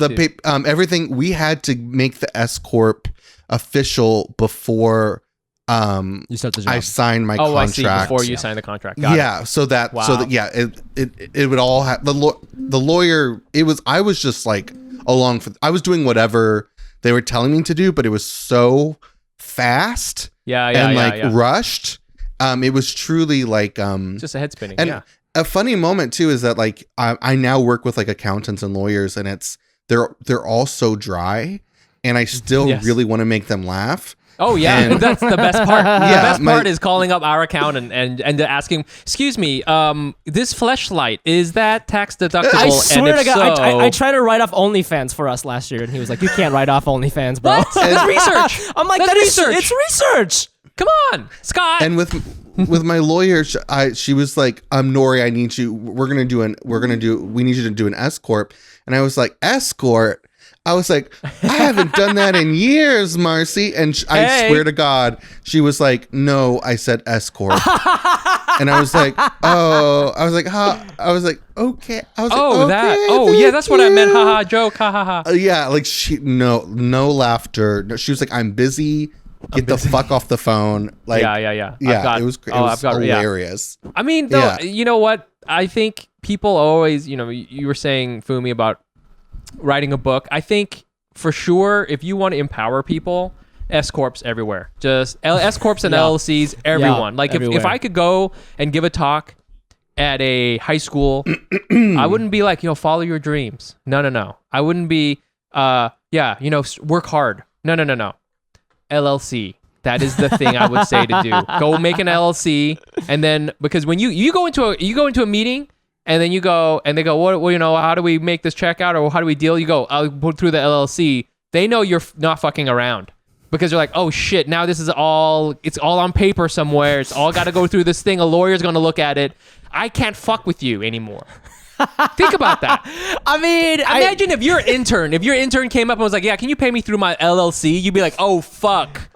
everything we had to make the S Corp official before you start the job. I signed my I contract. see. Before you sign the contract. Got it. So that Wow. it would all have the lawyer. I was just like I was doing whatever they were telling me to do, but it was so fast and rushed. It was truly like Just a head spinning. and Yeah. a funny moment too is that like I now work with like accountants and lawyers, and they're all so dry, and I still Yes. really want to make them laugh. Oh yeah, And- that's the best part. The Yeah, best part is calling up our accountant and asking, "Excuse me, this fleshlight, is that tax deductible?" I swear and to if God, so, I tried to write off OnlyFans for us last year, and he was like, "You can't write off OnlyFans, bro." What? That's research. I'm like, That's "That is research. it's research." Come on, Scott. And with my lawyer, she was like, Nori, I need you. We need you to do an S Corp. And I was like, escort? I was like, I haven't done that in years, Marcy. And I swear to God, she was like, no, I said S Corp. And I was like, oh, I was like, huh? I was like, okay. I was yeah, that's what I meant. Haha, joke. Ha ha ha. Yeah, like no laughter. No, she was like, I'm busy. Get the fuck off the phone. Like, Yeah. it was hilarious. I mean, though, you know what? I think people always, you were saying, Fumi, about writing a book. I think for sure, if you want to empower people, S Corps everywhere. Just S Corps and LLCs, everyone. Yeah, like everywhere. if I could go and give a talk at a high school, I wouldn't be like, follow your dreams. No. I wouldn't be, work hard. No. LLC. That is the thing I would say to do. Go make an LLC, and then because when you go into a meeting, and then you go and they go, what how do we make this check out, or how do we deal? You go, I'll put through the LLC. They know you're not fucking around because you're like, oh shit, now it's all on paper somewhere. It's all got to go through this thing. A lawyer's gonna look at it. I can't fuck with you anymore. Think about that. I mean, Imagine if your intern came up and was like, yeah, can you pay me through my LLC? You'd be like, oh fuck.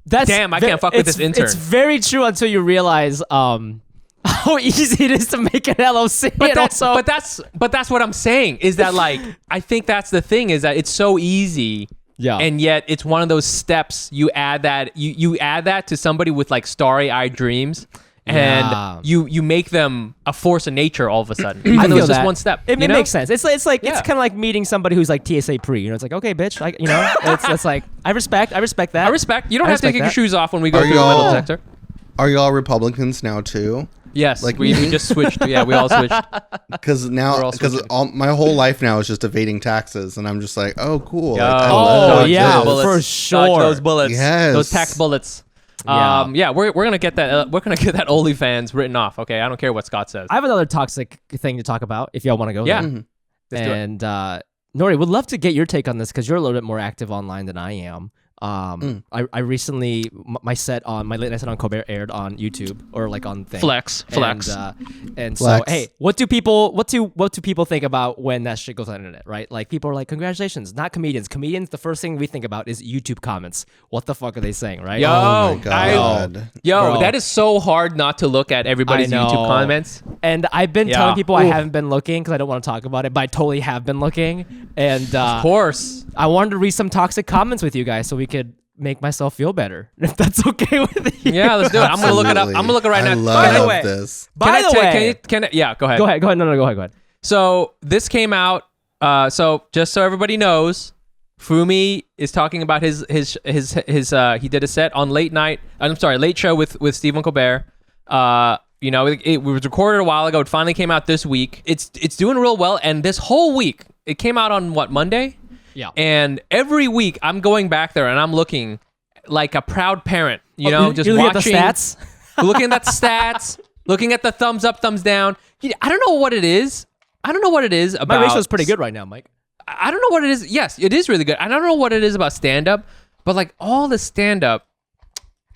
Damn, I can't fuck with this intern. It's very true until you realize how easy it is to make an LLC. But that's what I'm saying is that like I think that's the thing is that it's so easy. Yeah. And yet it's one of those steps you add that you add that to somebody with like starry-eyed dreams. And you make them a force of nature all of a sudden. Even though it's just one step. It makes sense. It's kind of like meeting somebody who's like TSA pre. It's like, okay, bitch. It's like I respect that. I respect. You don't have to take your shoes off when we go through the y'all- metal detector. Are y'all Republicans now too? Yes, Like we me? just switched. Yeah, we all switched. Because my whole life now is just evading taxes, and I'm just like, oh, cool. Yo, Like, I oh, love yeah, this. for Dodge sure. those bullets. Yes. Those tax bullets. Yeah. We're gonna get that. We're gonna get that OnlyFans written off. Okay, I don't care what Scott says. I have another toxic thing to talk about if y'all want to go Yeah. there. Mhm. Let's do it. And Nori, would love to get your take on this because you're a little bit more active online than I am. I recently my late night set on Colbert aired on YouTube or like on thing. Flex. And so Flex. hey, what do people think about when that shit goes on the internet, right? Like people are like, congratulations, not comedians. Comedians, the first thing we think about is YouTube comments. What the fuck are they saying, right? Yo, Oh my God. Bro. that is so hard not to look at everybody's I know. YouTube comments. And I've been Yeah. telling people I Oof. haven't been looking because I don't want to talk about it, but I totally have been looking. And Of course. I wanted to read some toxic comments with you guys so we could make myself feel better. If that's okay with you. Yeah, let's do it. I'm gonna look it up. I'm gonna look it right I now. love By the way- this. By the way, Yeah, go ahead. go ahead. No, go ahead. So this came out. So just so everybody knows, Fumi is talking about his he did a set on Late Show with Stephen Colbert. It was recorded a while ago. It finally came out this week. It's doing real well, and this whole week it came out on Monday. Yeah. And every week I'm going back there and I'm looking like a proud parent, you know, just you're watching looking at the stats. looking at the stats, looking at the thumbs up, thumbs down. I don't know what it is. I don't know what it is about. My ratio is pretty good right now, Mike. I don't know what it is. Yes, it is really good. I don't know what it is about stand-up, but like all the stand-up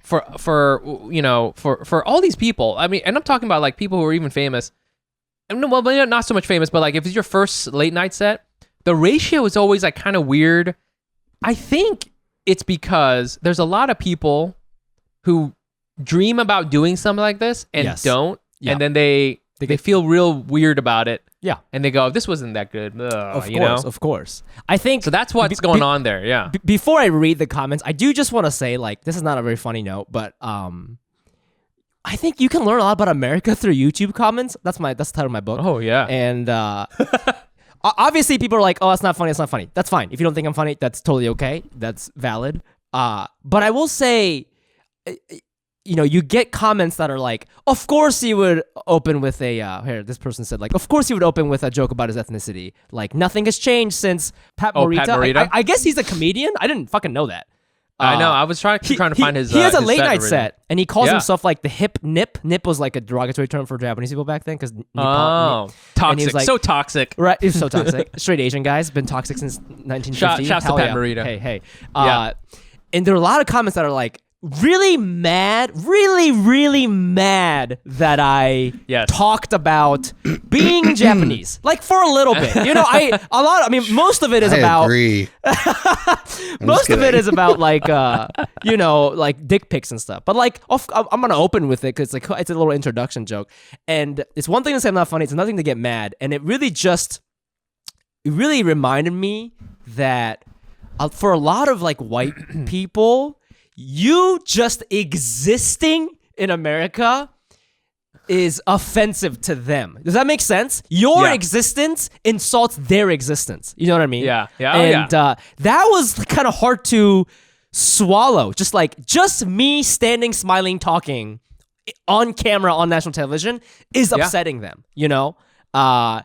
for all these people. I mean, and I'm talking about like people who are even famous. And well, not so much famous, but like if it's your first late night set, the ratio is always like kind of weird. I think it's because there's a lot of people who dream about doing something like this and don't, and then they feel real weird about it. Yeah, and they go, "This wasn't that good." Of course. I think so. That's what's going on there. Yeah. Before I read the comments, I do just want to say, like, this is not a very funny note, but I think you can learn a lot about America through YouTube comments. That's the title of my book. Oh yeah. And obviously, people are like, "Oh, that's not funny. It's not funny." That's fine. If you don't think I'm funny, that's totally okay. That's valid. But I will say, you know, you get comments that are like, "Of course he would open with a." Here, this person said, like, "Of course he would open with a joke about his ethnicity. Like, nothing has changed since Pat Morita." Pat Morita? I guess he's a comedian. I didn't fucking know that. I know. I was trying to find his. He has a his late set night already. set, and he calls himself like the hip nip. Nip was like a derogatory term for Japanese people back then because toxic, like, so toxic. Right, he was so toxic. Straight Asian guys been toxic since 1950. Shouts to Pat Morita. Hey. And there are a lot of comments that are like really mad, really mad that I talked about being Japanese, like for a little bit. You know, most of it is about. Agree. Most of it is about like like dick pics and stuff. But like, I'm gonna open with it because it's a little introduction joke, and it's one thing to say I'm not funny. It's another thing to get mad, and it really reminded me that for a lot of like white people, you just existing in America is offensive to them. Does that make sense? Your existence insults their existence. You know what I mean? Yeah. And that was kind of hard to swallow. Just me standing, smiling, talking on camera on national television is upsetting them, you know? I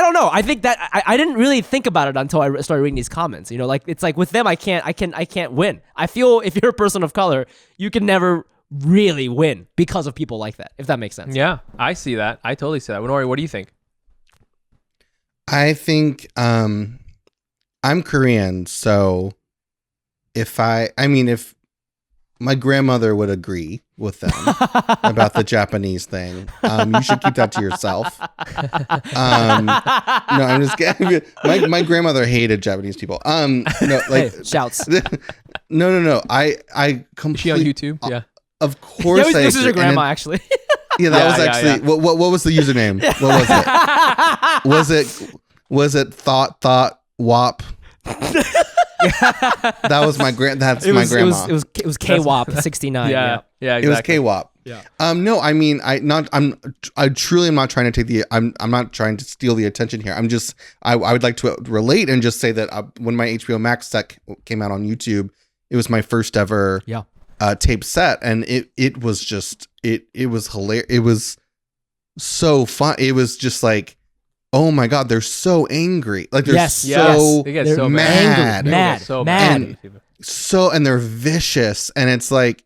don't know. I think that I didn't really think about it until I started reading these comments. You know, like it's like with them, I can't win. I feel if you're a person of color, you can never really win because of people like that. If that makes sense. Yeah, I see that. I totally see that. Nori, what do you think? I think I'm Korean, so if my grandmother would agree with them about the Japanese thing, you should keep that to yourself. No, I'm just kidding. My grandmother hated Japanese people. No, like hey, shouts. No. I completely. Is she on YouTube? Yeah. Of course. This is your grandma, actually. Yeah, that was actually. Yeah. What was the username? What was it? Was it thought wop? That was my That's my grandma. It was KWAP 69. Yeah, exactly. It was KWAP. Yeah. No, I mean, I truly am not trying to take I'm not trying to steal the attention here. I'm just, I would like to relate and just say that when my HBO Max set came out on YouTube, it was my first ever tape set, and it was just it was hilarious. It was so fun. It was just like, oh my God, they're so angry. Like they're they get so mad. Mad. And they're vicious. And it's like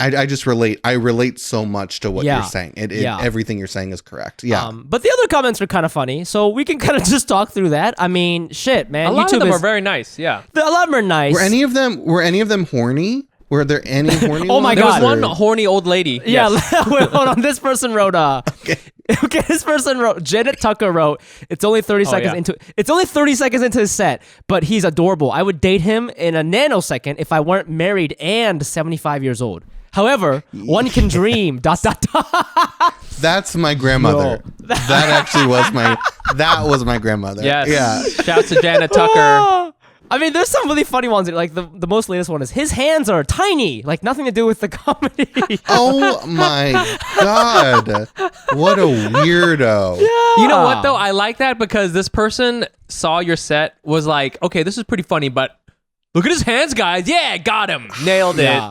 I just relate. I relate so much to what you're saying. Everything you're saying is correct. Yeah. But the other comments are kind of funny, so we can kind of just talk through that. I mean, shit, man. A lot of them are very nice. Yeah. A lot of them are nice. Were any of them horny? Were there any horny Oh my ones? God. There was one horny old lady. Yeah, Yes. wait, hold on. This person wrote okay, this person wrote, Janet Tucker wrote, it's only 30 seconds into his set, but he's adorable. I would date him in a nanosecond if I weren't married and 75 years old. However, one can dream, ... That's my grandmother. That actually was my grandmother. Yes. Yeah. Shouts to Janet Tucker. I mean, there's some really funny ones. Like the most latest one is his hands are tiny, like nothing to do with the comedy. Oh my God. What a weirdo. Yeah. You know what though? I like that because this person saw your set, was like, okay, this is pretty funny, but look at his hands, guys. Yeah, got him. Nailed it.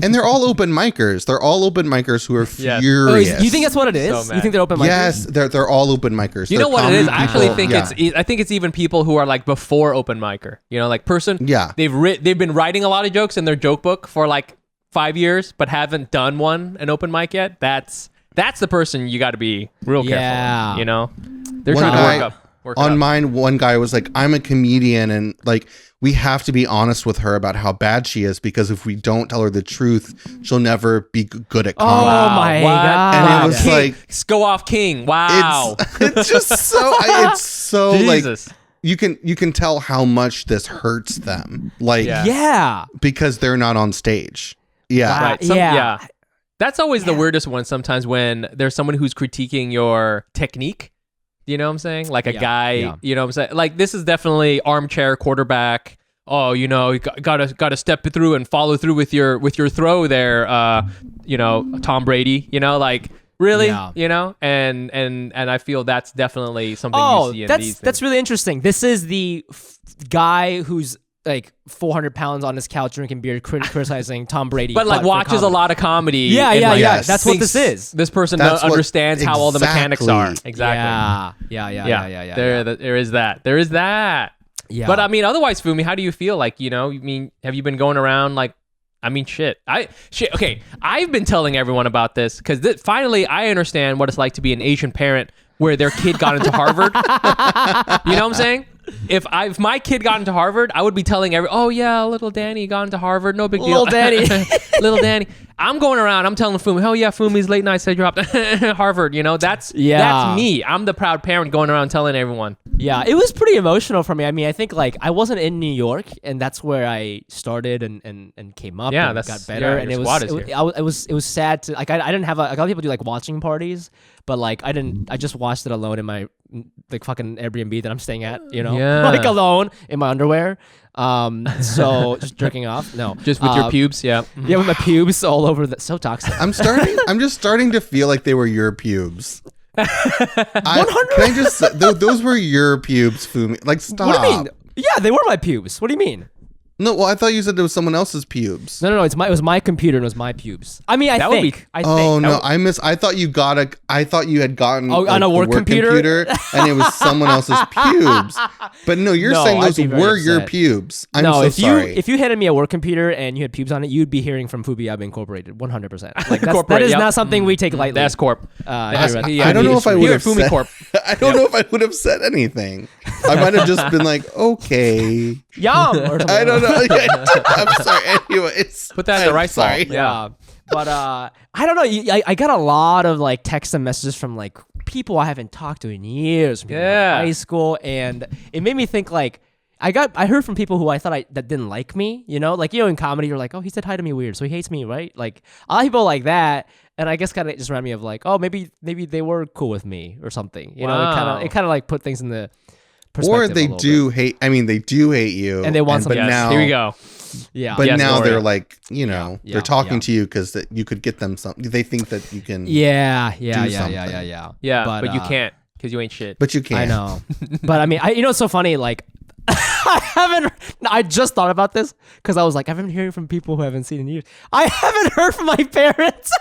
And they're all open micers. They're all open micers who are Yes. furious. You think that's what it is? So You think they're open micers? Yes, they're all open micers. You They're know what it is? I comedy actually people. think I think it's even people who are like before open micer. You know, like person. Yeah. They've been writing a lot of jokes in their joke book for like 5 years, but haven't done an open mic yet. That's the person you got to be real careful. Yeah. You know, they're One trying guy- to work On up. mine, one guy was like, I'm a comedian, and like we have to be honest with her about how bad she is, because if we don't tell her the truth, she'll never be good at comedy. Oh my What? god! And it was King. like, Go off, King. Wow. it's just so it's so like Jesus. you can tell how much this hurts them, like Yeah. yeah. because they're not on stage. Yeah. Wow. Right. Yeah. That's always the weirdest one sometimes, when there's someone who's critiquing your technique. You know what I'm saying? Like a guy, you know what I'm saying? Like, this is definitely armchair quarterback. Oh, you know, you gotta step through and follow through with your throw there. You know, Tom Brady. You know, like really. Yeah. You know, and I feel that's definitely something you see in these things. that's really interesting. This is the guy who's like 400 pounds on his couch drinking beer, criticizing Tom Brady, but like for watches a comedy. lot of comedy. Yeah, and, yeah, like, yeah. Yes. That's what thinks this is. This person That's what- understands how all the mechanics are. exactly. Exactly. Yeah. There is that. There is that. Yeah. But I mean, otherwise, Fumi, how do you feel? Like, you know, have you been going around like, I mean, shit. Okay, I've been telling everyone about this because finally I understand what it's like to be an Asian parent where their kid got into Harvard. You know what I'm saying? If my kid got into Harvard, I would be telling oh yeah, little Danny got into Harvard, no big deal. Little Danny. Little Danny. I'm going around, I'm telling Fumi, oh yeah, Fumi's late night said dropped Harvard, you know? That's me. I'm the proud parent going around telling everyone. Yeah, it was pretty emotional for me. I mean, I think like I wasn't in New York, and that's where I started and came up. Yeah, and that's got better. And your it squad is was here. it was sad to like I didn't have a lot of people do like watching parties, but like I didn't. I just watched it alone in my like fucking Airbnb that I'm staying at. You know, Yeah. like alone in my underwear. So just jerking off. No, Just with your pubes, yeah. Yeah, with my pubes all over. So toxic. I'm just starting to feel like they were your pubes. 100. Can I just say, those were your pubes, Fumi? Like, stop. What do you mean? Yeah, they were my pubes. What do you mean? No, well, I thought you said it was someone else's pubes. No. It was my computer and it was my pubes. I mean, I That would think. be- I Oh think. no, I thought you had gotten on a the work computer? and it was someone else's pubes. But no, you're No, saying I'd those be very were your upset. pubes. I'm no, so if sorry. you handed me a work computer and you had pubes on it, you'd be hearing from Fubiab Incorporated 100%. Like that Corporate, is yep. not something we take lightly. That's Corp. Here at- Yeah, I don't know if I would here have at Fumi said. Corp. I don't know if I would have said anything. I might have just been like, okay. Yum. Or something. I don't know. I'm sorry. Anyways, Put that in the I'm right sorry. salt. Yeah. But I don't know. I got a lot of like texts and messages from like people I haven't talked to in years, from people in Yeah. high school, and it made me think like I heard from people who I thought that didn't like me, you know, like, you know, in comedy you're like, oh, he said hi to me weird, so he hates me, right? Like a lot of people like that, and I guess kind of just reminded me of like, oh, maybe they were cool with me or something, you know? Wow. It kind of like put things in the perspective. Or a they little do bit. hate. I mean, they do hate you, And they want but something. Yes, now here we go. Yeah. But Yes, now Nori. they're like, you know, Yeah, they're talking yeah. to you because you could get them something. They think that you can. Yeah. something. Yeah. But you can't because you ain't shit. But you can't. I know. But I mean, you know, it's so funny. Like, I just thought about this because I was like, I've been hearing from people who I haven't seen in years. I haven't heard from my parents.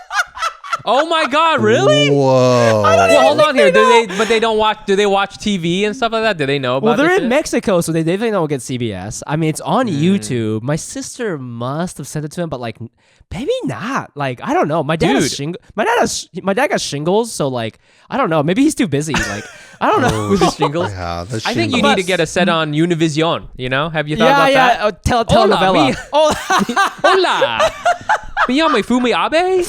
Oh my God, really? Whoa. Well, hold on here. They don't watch? Do they watch TV and stuff like that? Do they know about? Well, they're this in shit? Mexico, so they definitely don't get CBS. I mean, it's on YouTube. My sister must have sent it to him, but like, maybe not. Like, I don't know. My dad has my dad got shingles, so like, I don't know. Maybe he's too busy. Like, I don't know. with his shingles. Yeah, the I think you shingles. need to get a set on Univision. You know? Have you thought about that? Telenovela. Hola. Me llamo Fumi Abe.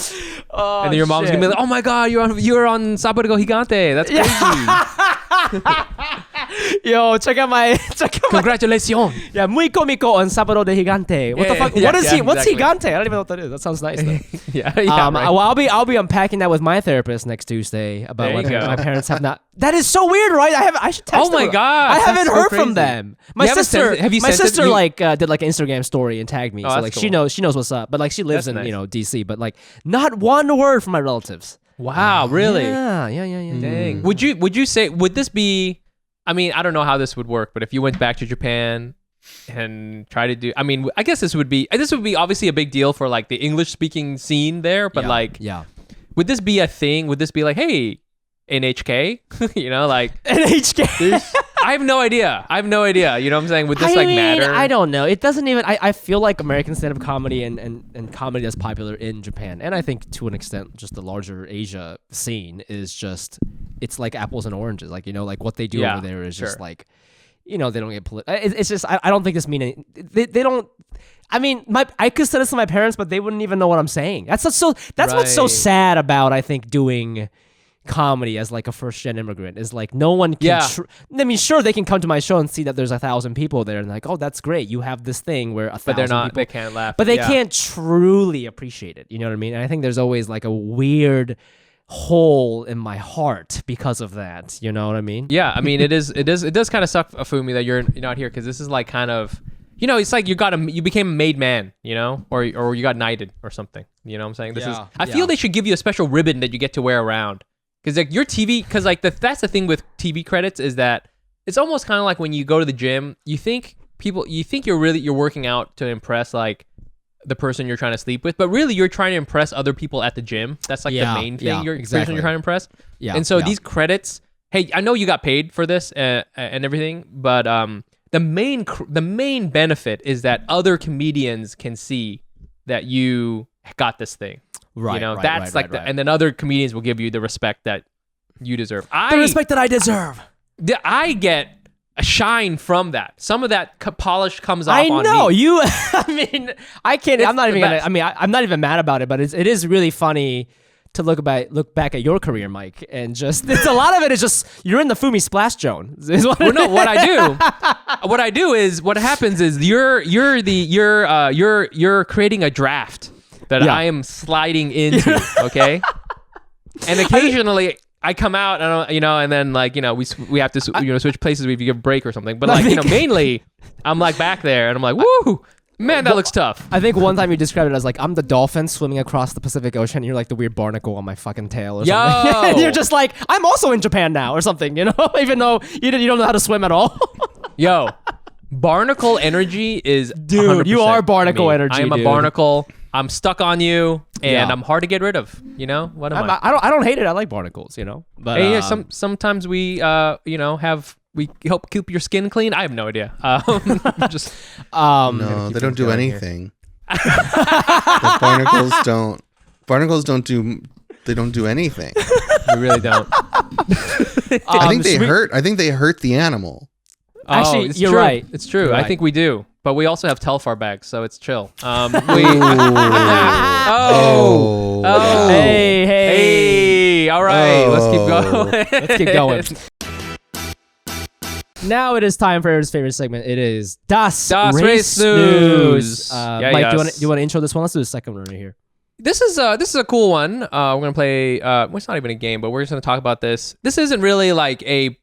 And then your mom's gonna be like, "Oh my God, you're on Sábado Gigante. That's crazy. Yo, check out my Congratulations." Yeah, muy cómico on Sábado de Gigante. What the fuck? yeah, what is yeah, he? What's exactly. Gigante? I don't even know what that is. That sounds nice though. Yeah. Well, Right. I'll be unpacking that with my therapist next Tuesday about There what you go. my parents have not. That is so weird, right? I should text Oh my them. God, I that's haven't so heard crazy. from them. My You haven't sister, sent it- have you my sent it? sister You- like did like an Instagram story and tagged me. Oh, So that's like cool. she knows what's up. But like she lives That's in nice. DC. But like not one word from my relatives. Wow, really? Yeah. Dang. Would you say would this be? I mean, I don't know how this would work, but if you went back to Japan and try to do. I mean, I guess this would be obviously a big deal for like the English speaking scene there, but would this be a thing? Would this be like, hey, NHK, you know, like NHK? I have no idea. You know what I'm saying? Would this matter? I don't know. It doesn't even. I feel like American stand-up comedy and comedy that's popular in Japan, and I think to an extent just the larger Asia scene is just, it's like apples and oranges. Like, you know, like what they do over there is just like, you know, they don't get it's just I don't think this mean any, they don't. I mean, I could say this to my parents, but they wouldn't even know what I'm saying. That's what's so sad about, I think, doing comedy as like a first-gen immigrant is like no one can I mean, sure, they can come to my show and see that there's 1,000 people there and like, oh, that's great, you have this thing where 1,000 but they're not people, they can't laugh, but they can't truly appreciate it, you know what I mean? And I think there's always like a weird hole in my heart because of that, you know what I mean? Yeah, I mean, it does kind of suck, Fumi, that you're not here, because this is like kind of, you know, it's like you became a made man, you know, or you got knighted or something, you know what I'm saying? This is, I feel they should give you a special ribbon that you get to wear around. Because like your TV, because like that's the thing with TV credits is that it's almost kind of like when you go to the gym, you think you're working out to impress like the person you're trying to sleep with, but really you're trying to impress other people at the gym. That's like the main thing person you're trying to impress. Yeah. And so these credits, hey, I know you got paid for this and everything, but the main benefit is that other comedians can see that you got this thing. Right, you know, that's like and then other comedians will give you the respect that you deserve. The respect that I deserve. I get a shine from that. Some of that polish comes off on me. I know you. I mean, I can't. I'm not even gonna. I mean, I'm not even mad about it, but it is really funny to look back at your career, Mike, and just it's a lot of it is just you're in the Fumi splash zone. What I do is what happens is you're creating a draft that I am sliding into, okay? And occasionally I come out and you know, and then like, you know, we have to switch places if you give a break or something. But like, you know, mainly I'm like back there and I'm like, woo, man, that looks tough. I think one time you described it as like I'm the dolphin swimming across the Pacific Ocean and you're like the weird barnacle on my fucking tail or something. And you're just like, I'm also in Japan now or something, you know, even though you don't know how to swim at all. Yo, barnacle energy is dude, you are barnacle energy. I am a barnacle. I'm stuck on you, and I'm hard to get rid of. You know what am I? I don't hate it. I like barnacles. You know, but hey, sometimes we we help keep your skin clean. I have no idea. Just no, they don't do anything. The barnacles don't do anything. They really don't. I think they hurt. I think they hurt the animal. Actually, you're true. right. It's true. You're I right. think we do. But we also have Telfar bags, so it's chill. Hey. All right, let's keep going. Now it is time for his favorite segment. It is Das Race News. Mike, do you want to intro this one? Let's do the second one right here. This is a cool one. We're gonna play. Well, it's not even a game, but we're just gonna talk about this. This isn't really like a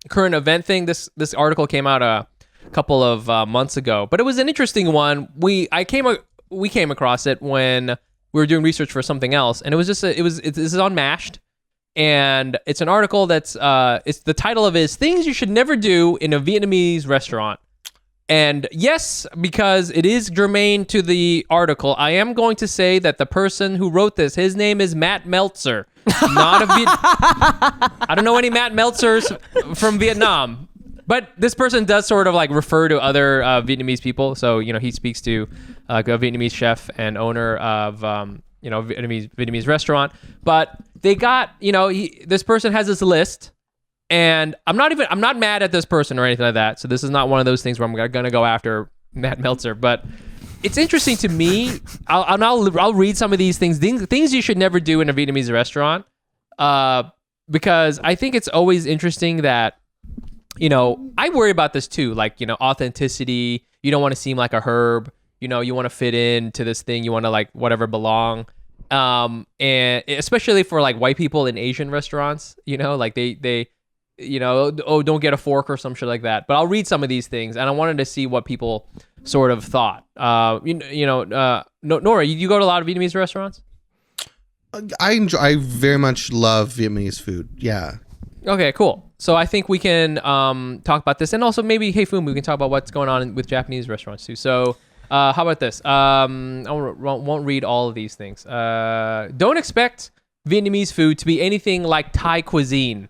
current event thing. This article came out a couple of months ago, but it was an interesting one. We came across it when we were doing research for something else, and it was just this is on Mashed, and it's an article that's it's the title of it is "Things You Should Never Do in a Vietnamese Restaurant." And yes, because it is germane to the article, I am going to say that the person who wrote this, his name is Matt Meltzer. I don't know any Matt Meltzers from Vietnam, but this person does sort of like refer to other Vietnamese people. So, you know, he speaks to a Vietnamese chef and owner of, Vietnamese restaurant. But they got, this person has this list. And I'm not mad at this person or anything like that. So this is not one of those things where I'm going to go after Matt Meltzer. But it's interesting to me. I'll read some of these things you should never do in a Vietnamese restaurant. Because I think it's always interesting that, I worry about this too. Like, authenticity. You don't want to seem like a herb. You want to fit into this thing. You want to like whatever belong. And especially for like white people in Asian restaurants, like they don't get a fork or some shit like that. But I'll read some of these things, and I wanted to see what people sort of thought. Nora, you go to a lot of Vietnamese restaurants? I very much love Vietnamese food. Yeah. Okay, cool. So I think we can talk about this, and also maybe, hey Fumi, we can talk about what's going on with Japanese restaurants too. So how about this? I won't read all of these things. Don't expect Vietnamese food to be anything like Thai cuisine.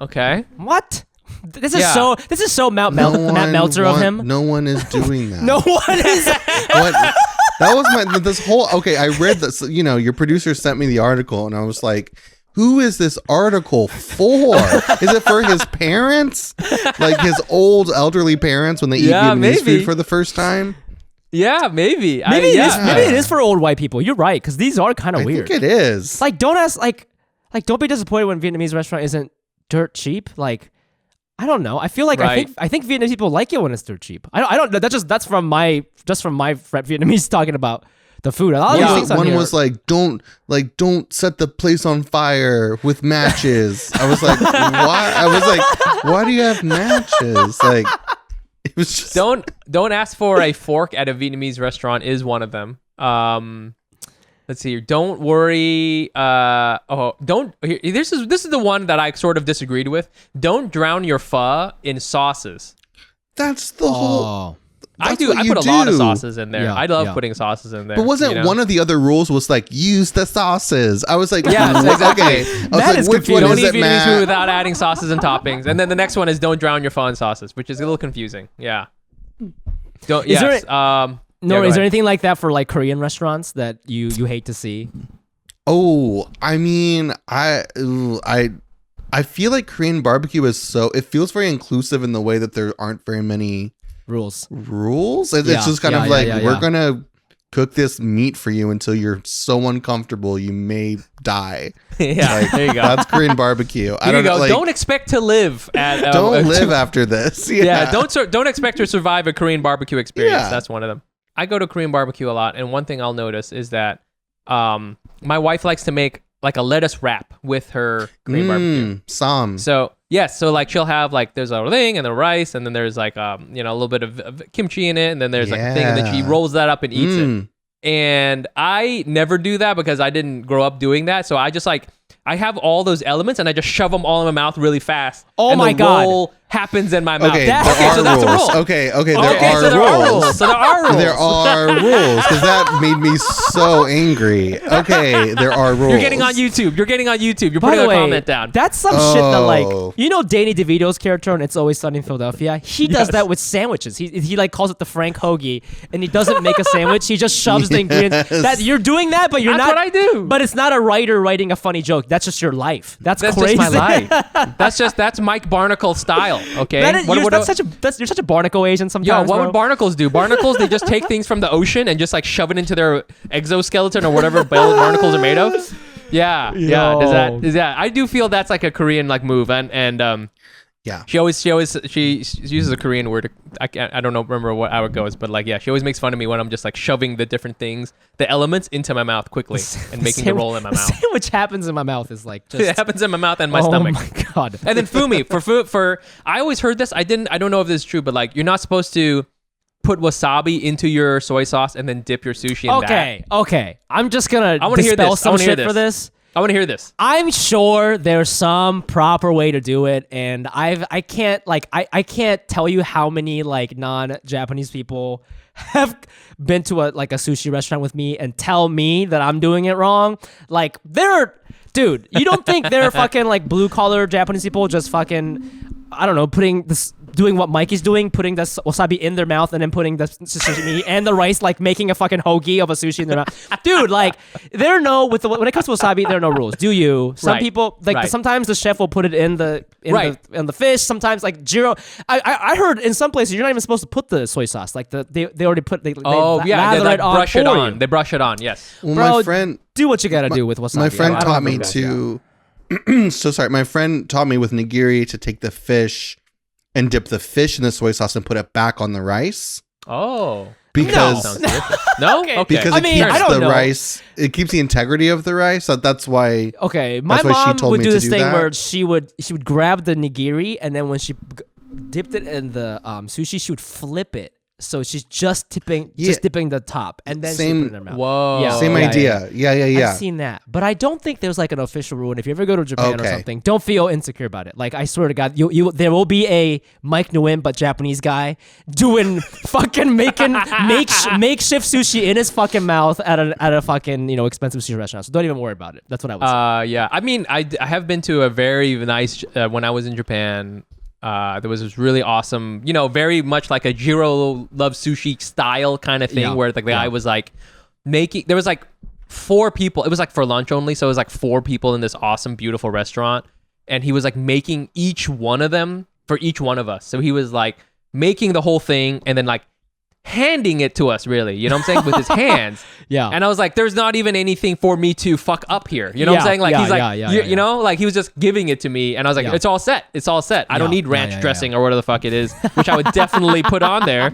Okay. What? This is so Matt Meltzer of him. No one is doing that. No one is. What? That was this whole. Okay, I read this. You know, your producer sent me the article, and I was like, "Who is this article for? Is it for his parents, like his old elderly parents when they eat Vietnamese food for the first time?" Yeah, maybe. Maybe it is for old white people. You're right, because these are kind of weird. I think it is. Like, don't ask. Like, don't be disappointed when Vietnamese restaurant isn't dirt cheap. Like, I don't know. I feel like I think Vietnamese people like it when it's dirt cheap. I don't. That's from my friend Vietnamese talking about the food. One was like, don't set the place on fire with matches. I was like, why? I was like, why do you have matches? Like, it was just don't ask for a fork at a Vietnamese restaurant is one of them. Let's see here. Don't worry. This is the one that I sort of disagreed with. Don't drown your pho in sauces. That's the whole. I put a lot of sauces in there. Yeah, I love putting sauces in there. But wasn't one of the other rules was like use the sauces? I was like, yeah, exactly. Okay. I was like, which one don't is eat it, Vietnamese Matt? food without adding sauces and toppings. And then the next one is don't drown your pho in sauces, which is a little confusing. Yeah. Don't. Is yes. No, is there anything like that for like Korean restaurants that you hate to see? Oh, I mean, I feel like Korean barbecue is it feels very inclusive in the way that there aren't very many rules. It's just kind of like we're gonna cook this meat for you until you're so uncomfortable you may die. Yeah, like, there you go. That's Korean barbecue. Don't expect to live at. Don't live after this. Yeah. Don't expect to survive a Korean barbecue experience. Yeah. That's one of them. I go to Korean barbecue a lot, and one thing I'll notice is that my wife likes to make like a lettuce wrap with her Korean barbecue. So yes, so like she'll have like there's a thing and the rice, and then there's like a little bit of kimchi in it, and then there's like a thing, and then she rolls that up and eats it. And I never do that because I didn't grow up doing that. So I just like I have all those elements and I just shove them all in my mouth really fast. Oh and my God. Roll happens in my mouth. Okay, there are rules. Okay, there are rules. So there are rules. There are rules because that made me so angry. Okay, there are rules. You're getting on YouTube. You're putting a comment down. That's some shit that like Danny DeVito's character on It's Always Sunny in Philadelphia. He does that with sandwiches. He like calls it the Frank Hoagie, and he doesn't make a sandwich. He just shoves the ingredients. That you're doing that, but you're That's not. What I do. But it's not a writer writing a funny joke. That's just your life. That's crazy. Just my life. That's Mike Barnacle style. Okay. You're such a barnacle Asian sometimes. What would barnacles do? Barnacles, they just take things from the ocean and just like shove it into their exoskeleton or whatever barnacles are made of. Yeah. Is that? I do feel that's like a Korean like move, and yeah. She uses a Korean word. I don't remember how it goes, but like she always makes fun of me when I'm just like shoving the different things, the elements into my mouth quickly and making it roll in my mouth. Sandwich happens in my mouth is like just it happens in my mouth and my stomach. Oh my God. And then Fumi for I always heard this. I don't know if this is true, but like you're not supposed to put wasabi into your soy sauce and then dip your sushi in that. Okay. I'm just gonna dispel some shit for this. I want to hear this. I'm sure there's some proper way to do it, and I can't tell you how many like non-Japanese people have been to a sushi restaurant with me and tell me that I'm doing it wrong. Like dude, you don't think they're fucking like blue collar Japanese people just fucking I don't know doing what Mikey's doing, putting the wasabi in their mouth and then putting the sashimi and the rice, like making a fucking hoagie of a sushi in their mouth. Dude, like when it comes to wasabi, there are no rules. Do you? Some people sometimes the chef will put it in the fish. Sometimes like Jiro. I heard in some places you're not even supposed to put the soy sauce. Like they already put they lather it on. Brush it on. They brush it on. Yes. Well, bro, my friend, do what you gotta do with wasabi. My friend taught me to. So sorry. My friend taught me with nigiri to take the fish and dip the fish in the soy sauce and put it back on the rice. Oh. Because no? Okay. Because it keeps the rice, it keeps the integrity of the rice. So that's why. Okay, my mom would do this thing where she would grab the nigiri and then when she dipped it in the sushi, she would flip it So she's just dipping the top, and then she put it in her mouth. Whoa. Yeah. Same idea. Yeah. I've seen that, but I don't think there's like an official rule. And if you ever go to Japan or something, don't feel insecure about it. Like I swear to God, you there will be a Mike Nguyen but Japanese guy doing fucking making makeshift sushi in his fucking mouth at a fucking expensive sushi restaurant. So don't even worry about it. That's what I would say. Yeah. I mean, I have been to a very nice when I was in Japan. There was this really awesome, very much like a Jiro loves sushi style kind of thing where the guy was like there was like 4 people. It was like for lunch only. So it was like 4 people in this awesome, beautiful restaurant. And he was like making each one of them for each one of us. So he was like making the whole thing and then like handing it to us, really, you know what I'm saying, with his hands. Yeah. And I was like, there's not even anything for me to fuck up here, you know what I'm saying? Like he's like, you know, like he was just giving it to me, and I was like, it's all set, I don't need ranch dressing or whatever the fuck it is, which I would definitely put on there.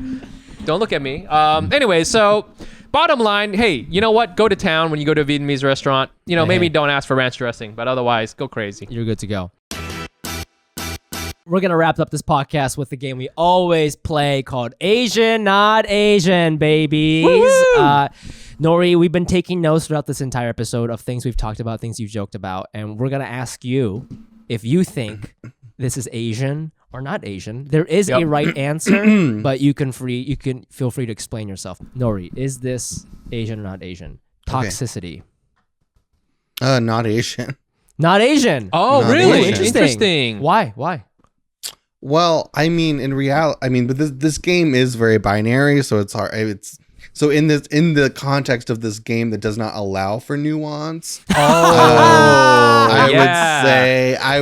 Don't look at me. Anyway, so bottom line, hey, you know what? Go to town when you go to a Vietnamese restaurant. Maybe don't ask for ranch dressing, but otherwise, go crazy. You're good to go. We're going to wrap up this podcast with the game we always play called Asian Not Asian, babies. Nori, we've been taking notes throughout this entire episode of things we've talked about, things you've joked about, and we're going to ask you if you think this is Asian or not Asian. There is a right answer, but you can feel free to explain yourself. Nori, is this Asian or not Asian? Toxicity. Not Asian. Not Asian. Oh, Not really? Asian. Interesting. Why? Well, I mean, in reality, but this game is very binary, so it's hard. So in the context of this game that does not allow for nuance. I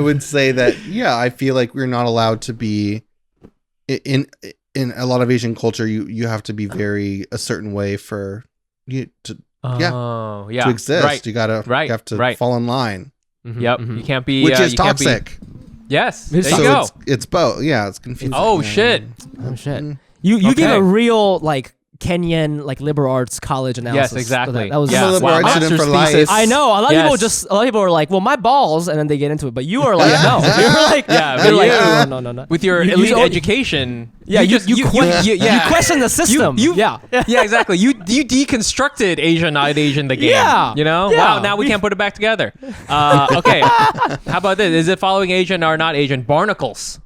would say that I feel like we're not allowed to be in a lot of Asian culture. You have to be very a certain way for you to to exist. Right. You have to fall in line. Mm-hmm. Yep. Mm-hmm. You can't be which is toxic. Yes. There you go. It's both. Yeah, it's confusing. Oh shit. You gave a real like Kenyan like liberal arts college analysis. Yes, exactly. That was liberal arts student for life. I know. A lot of people are like, well, my balls, and then they get into it. But you are like, no. You're like, no. With your elite education, you question the system. Yeah, exactly. You deconstructed Asian, not Asian, the game. Yeah. Wow. Now we can't put it back together. Okay. How about this? Is it following Asian or not Asian? Barnacles.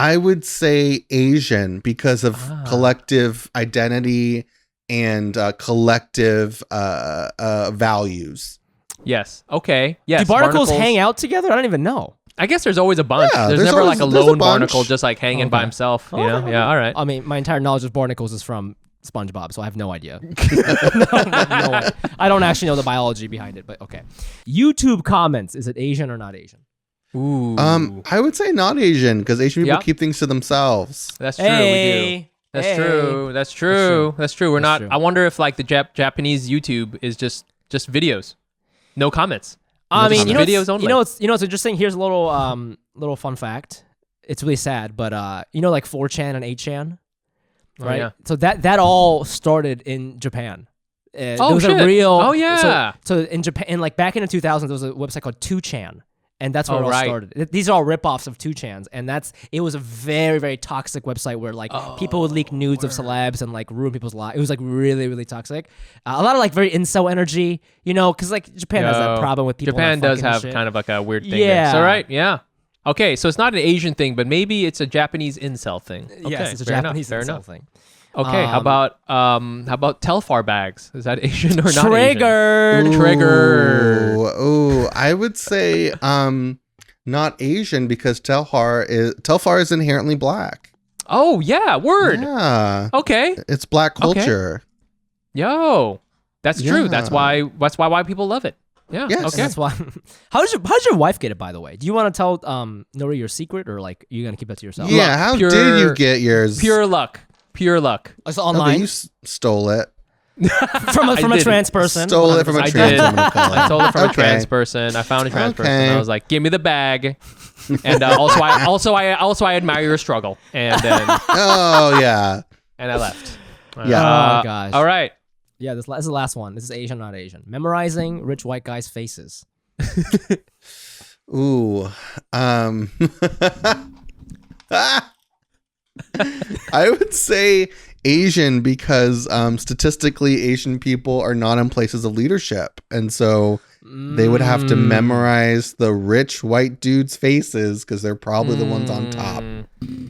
I would say Asian because of collective identity and collective values. Yes. Okay. Yes. Do barnacles hang out together? I don't even know. I guess there's always a bunch. Yeah, there's never like a lone barnacle just like hanging by himself. Yeah. All right. I mean, my entire knowledge of barnacles is from SpongeBob, so I have no idea. No, I don't actually know the biology behind it, but okay. YouTube comments: is it Asian or not Asian? Ooh. I would say not Asian because Asian people keep things to themselves. That's true. We do. That's true. We're not. I wonder if like the Japanese YouTube is just videos, no comments. I mean, videos only. It's interesting. Here's a little fun fact. It's really sad, but like 4chan and 8chan, right? Oh, yeah. So that all started in Japan. There was shit. a real. Oh yeah. So in Japan, like back in the 2000s, there was a website called 2chan. And that's where it all started. These are all ripoffs of 2chans, and it was a very, very toxic website where like people would leak nudes of celebs and like ruin people's lives. It was like really, really toxic. A lot of like very incel energy, because like Japan has that problem with people. Japan does have kind of like a weird thing. Yeah. So right, yeah. Okay, so it's not an Asian thing, but maybe it's a Japanese incel thing. Okay, yes, it's a Japanese incel thing. Okay, how about Telfar bags? Is that Asian or not Asian? Triggered. Oh, I would say not Asian because Telfar is inherently black. Oh yeah, word. Yeah. Okay. It's black culture. Okay. Yo, that's true. That's why white people love it. Yeah. Yes. Okay. That's why. How did your wife get it? By the way, do you want to tell Nori your secret, or like you gonna keep that to yourself? Yeah. How did you get yours? Pure luck. It's online. Okay, you stole it from a trans person. Stole it from a trans person. I stole it from a trans person. I found a trans person. I was like, "Give me the bag." And also I admire your struggle. And then yeah. And I left. Yeah. Oh gosh. All right. Yeah, this is the last one. This is Asian, not Asian. Memorizing rich white guys' faces. Ooh. I would say Asian because statistically Asian people are not in places of leadership, and so they would have to memorize the rich white dudes' faces because they're probably the ones on top.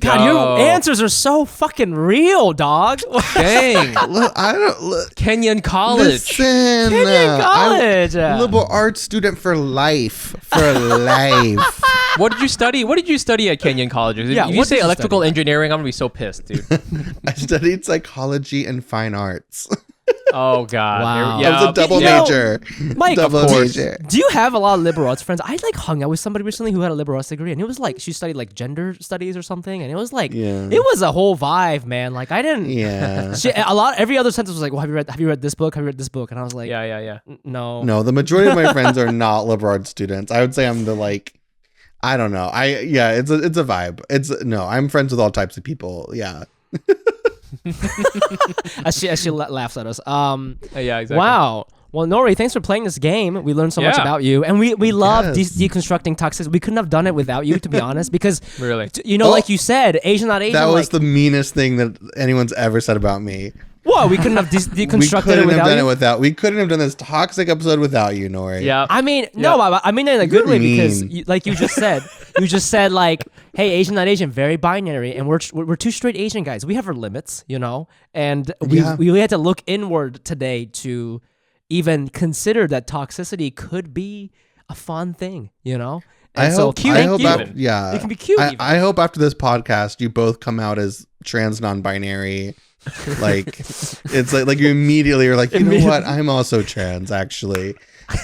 God, your answers are so fucking real, dog. Dang. Look, I don't look. Kenyon College. Listen, Kenyon College. Liberal arts student for life. For life. What did you study? What did you study at Kenyon College? If you say electrical engineering, I'm gonna be so pissed, dude. I studied psychology and fine arts. Oh God! Wow. I was a double major. Mike, double of course. major. Do you have a lot of liberal arts friends? I like hung out with somebody recently who had a liberal arts degree, and it was like she studied like gender studies or something, and it was like it was a whole vibe, man. Like I didn't. Yeah. Every other sentence was like, "Well, have you read this book? Have you read this book?" And I was like, Yeah. No. No, the majority of my friends are not liberal arts students. I would say I'm the I don't know. It's a vibe. I'm friends with all types of people. Yeah. as she laughs at us. Yeah, exactly. Wow. Well, Nori, thanks for playing this game. We learned so much about you, and we love deconstructing toxicity. We couldn't have done it without you, to be honest, because really, like you said, Asian not Asian. That was the meanest thing that anyone's ever said about me. What? We couldn't have deconstructed it without you? We couldn't have done this toxic episode without you, Nori. Yeah. I mean, no, I mean in a good way because, like you just said, like, hey, Asian not Asian, very binary, and we're two straight Asian guys. We have our limits, and we had to look inward today to even consider that toxicity could be a fun thing, And I so hope, cute. I hope it can be cute. I hope after this podcast, you both come out as trans non-binary. Like it's like you immediately are like, you know what? I'm also trans, actually.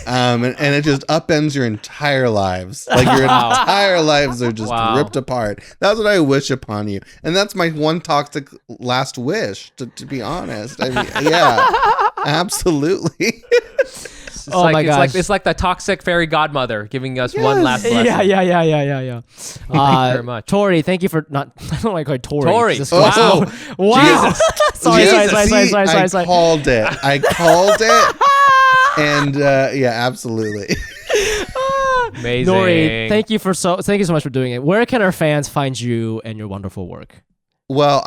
And it just upends your entire lives. Like your entire lives are just ripped apart. That's what I wish upon you. And that's my one toxic last wish, to be honest. I mean, yeah, absolutely. My gosh. It's like the toxic fairy godmother giving us one last blessing. Yeah. Thank you very much. Tori, thank you for not. I don't like her Tori. Tori. Wow. Jesus. Sorry. I called it. And absolutely. Amazing. Nori, thank you so much for doing it. Where can our fans find you and your wonderful work? Well,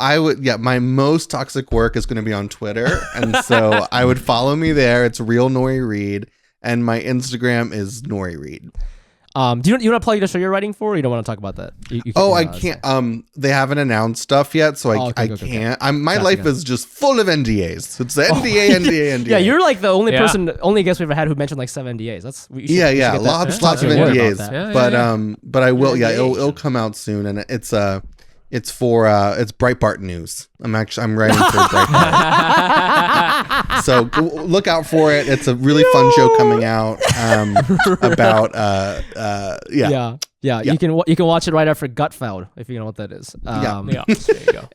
my most toxic work is going to be on Twitter. And so I would follow me there. It's real Nori Reed. And my Instagram is Nori Reed. Do you want to plug the show you're writing for, or you don't want to talk about that? I can't. They haven't announced stuff yet, so I can't. My life is just full of NDAs. It's the NDA. Yeah, you're like the only only guest we've ever had who mentioned like 7 NDAs. Lots of NDAs. But I will. Yeah, it'll come out soon, and it's Breitbart news. I'm writing for Breitbart. So look out for it. It's a really fun show coming out about You can watch it right after Gutfeld, if you know what that is. There you go.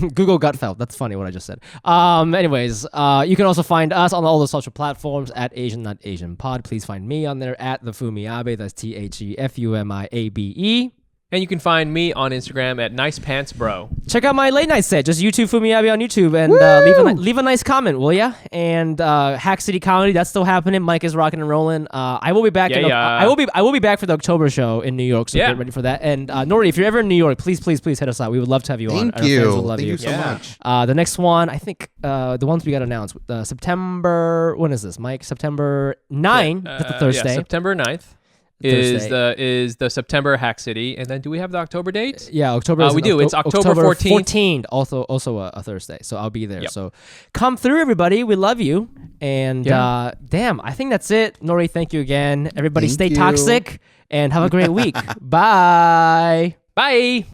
Google Gutfeld. That's funny what I just said. Anyways, you can also find us on all the social platforms at Asian Not Asian Pod. Please find me on there at the Fumi Abe. That's TheFumiAbe. And you can find me on Instagram at Nice Pants Bro. Check out my late night set. Just YouTube Fumi Abe on YouTube and leave a nice comment, will ya? And Hack City Comedy, that's still happening. Mike is rocking and rolling. I will be back. I will be back for the October show in New York. So get ready for that. And Nori, if you're ever in New York, please hit us out. We would love to have you on. Thank you. Thank you so much. The next one, I think the ones we got announced. September. When is this, Mike? September 9th. That's the Thursday. Yeah, September 9th. Is the September Hack City, and then do we have the October dates? Yeah, October. We do. It's October 14th. Also a Thursday, so I'll be there. Yep. So come through, everybody. We love you. And damn, I think that's it. Nori, thank you again. Everybody, stay toxic and have a great week. Bye. Bye.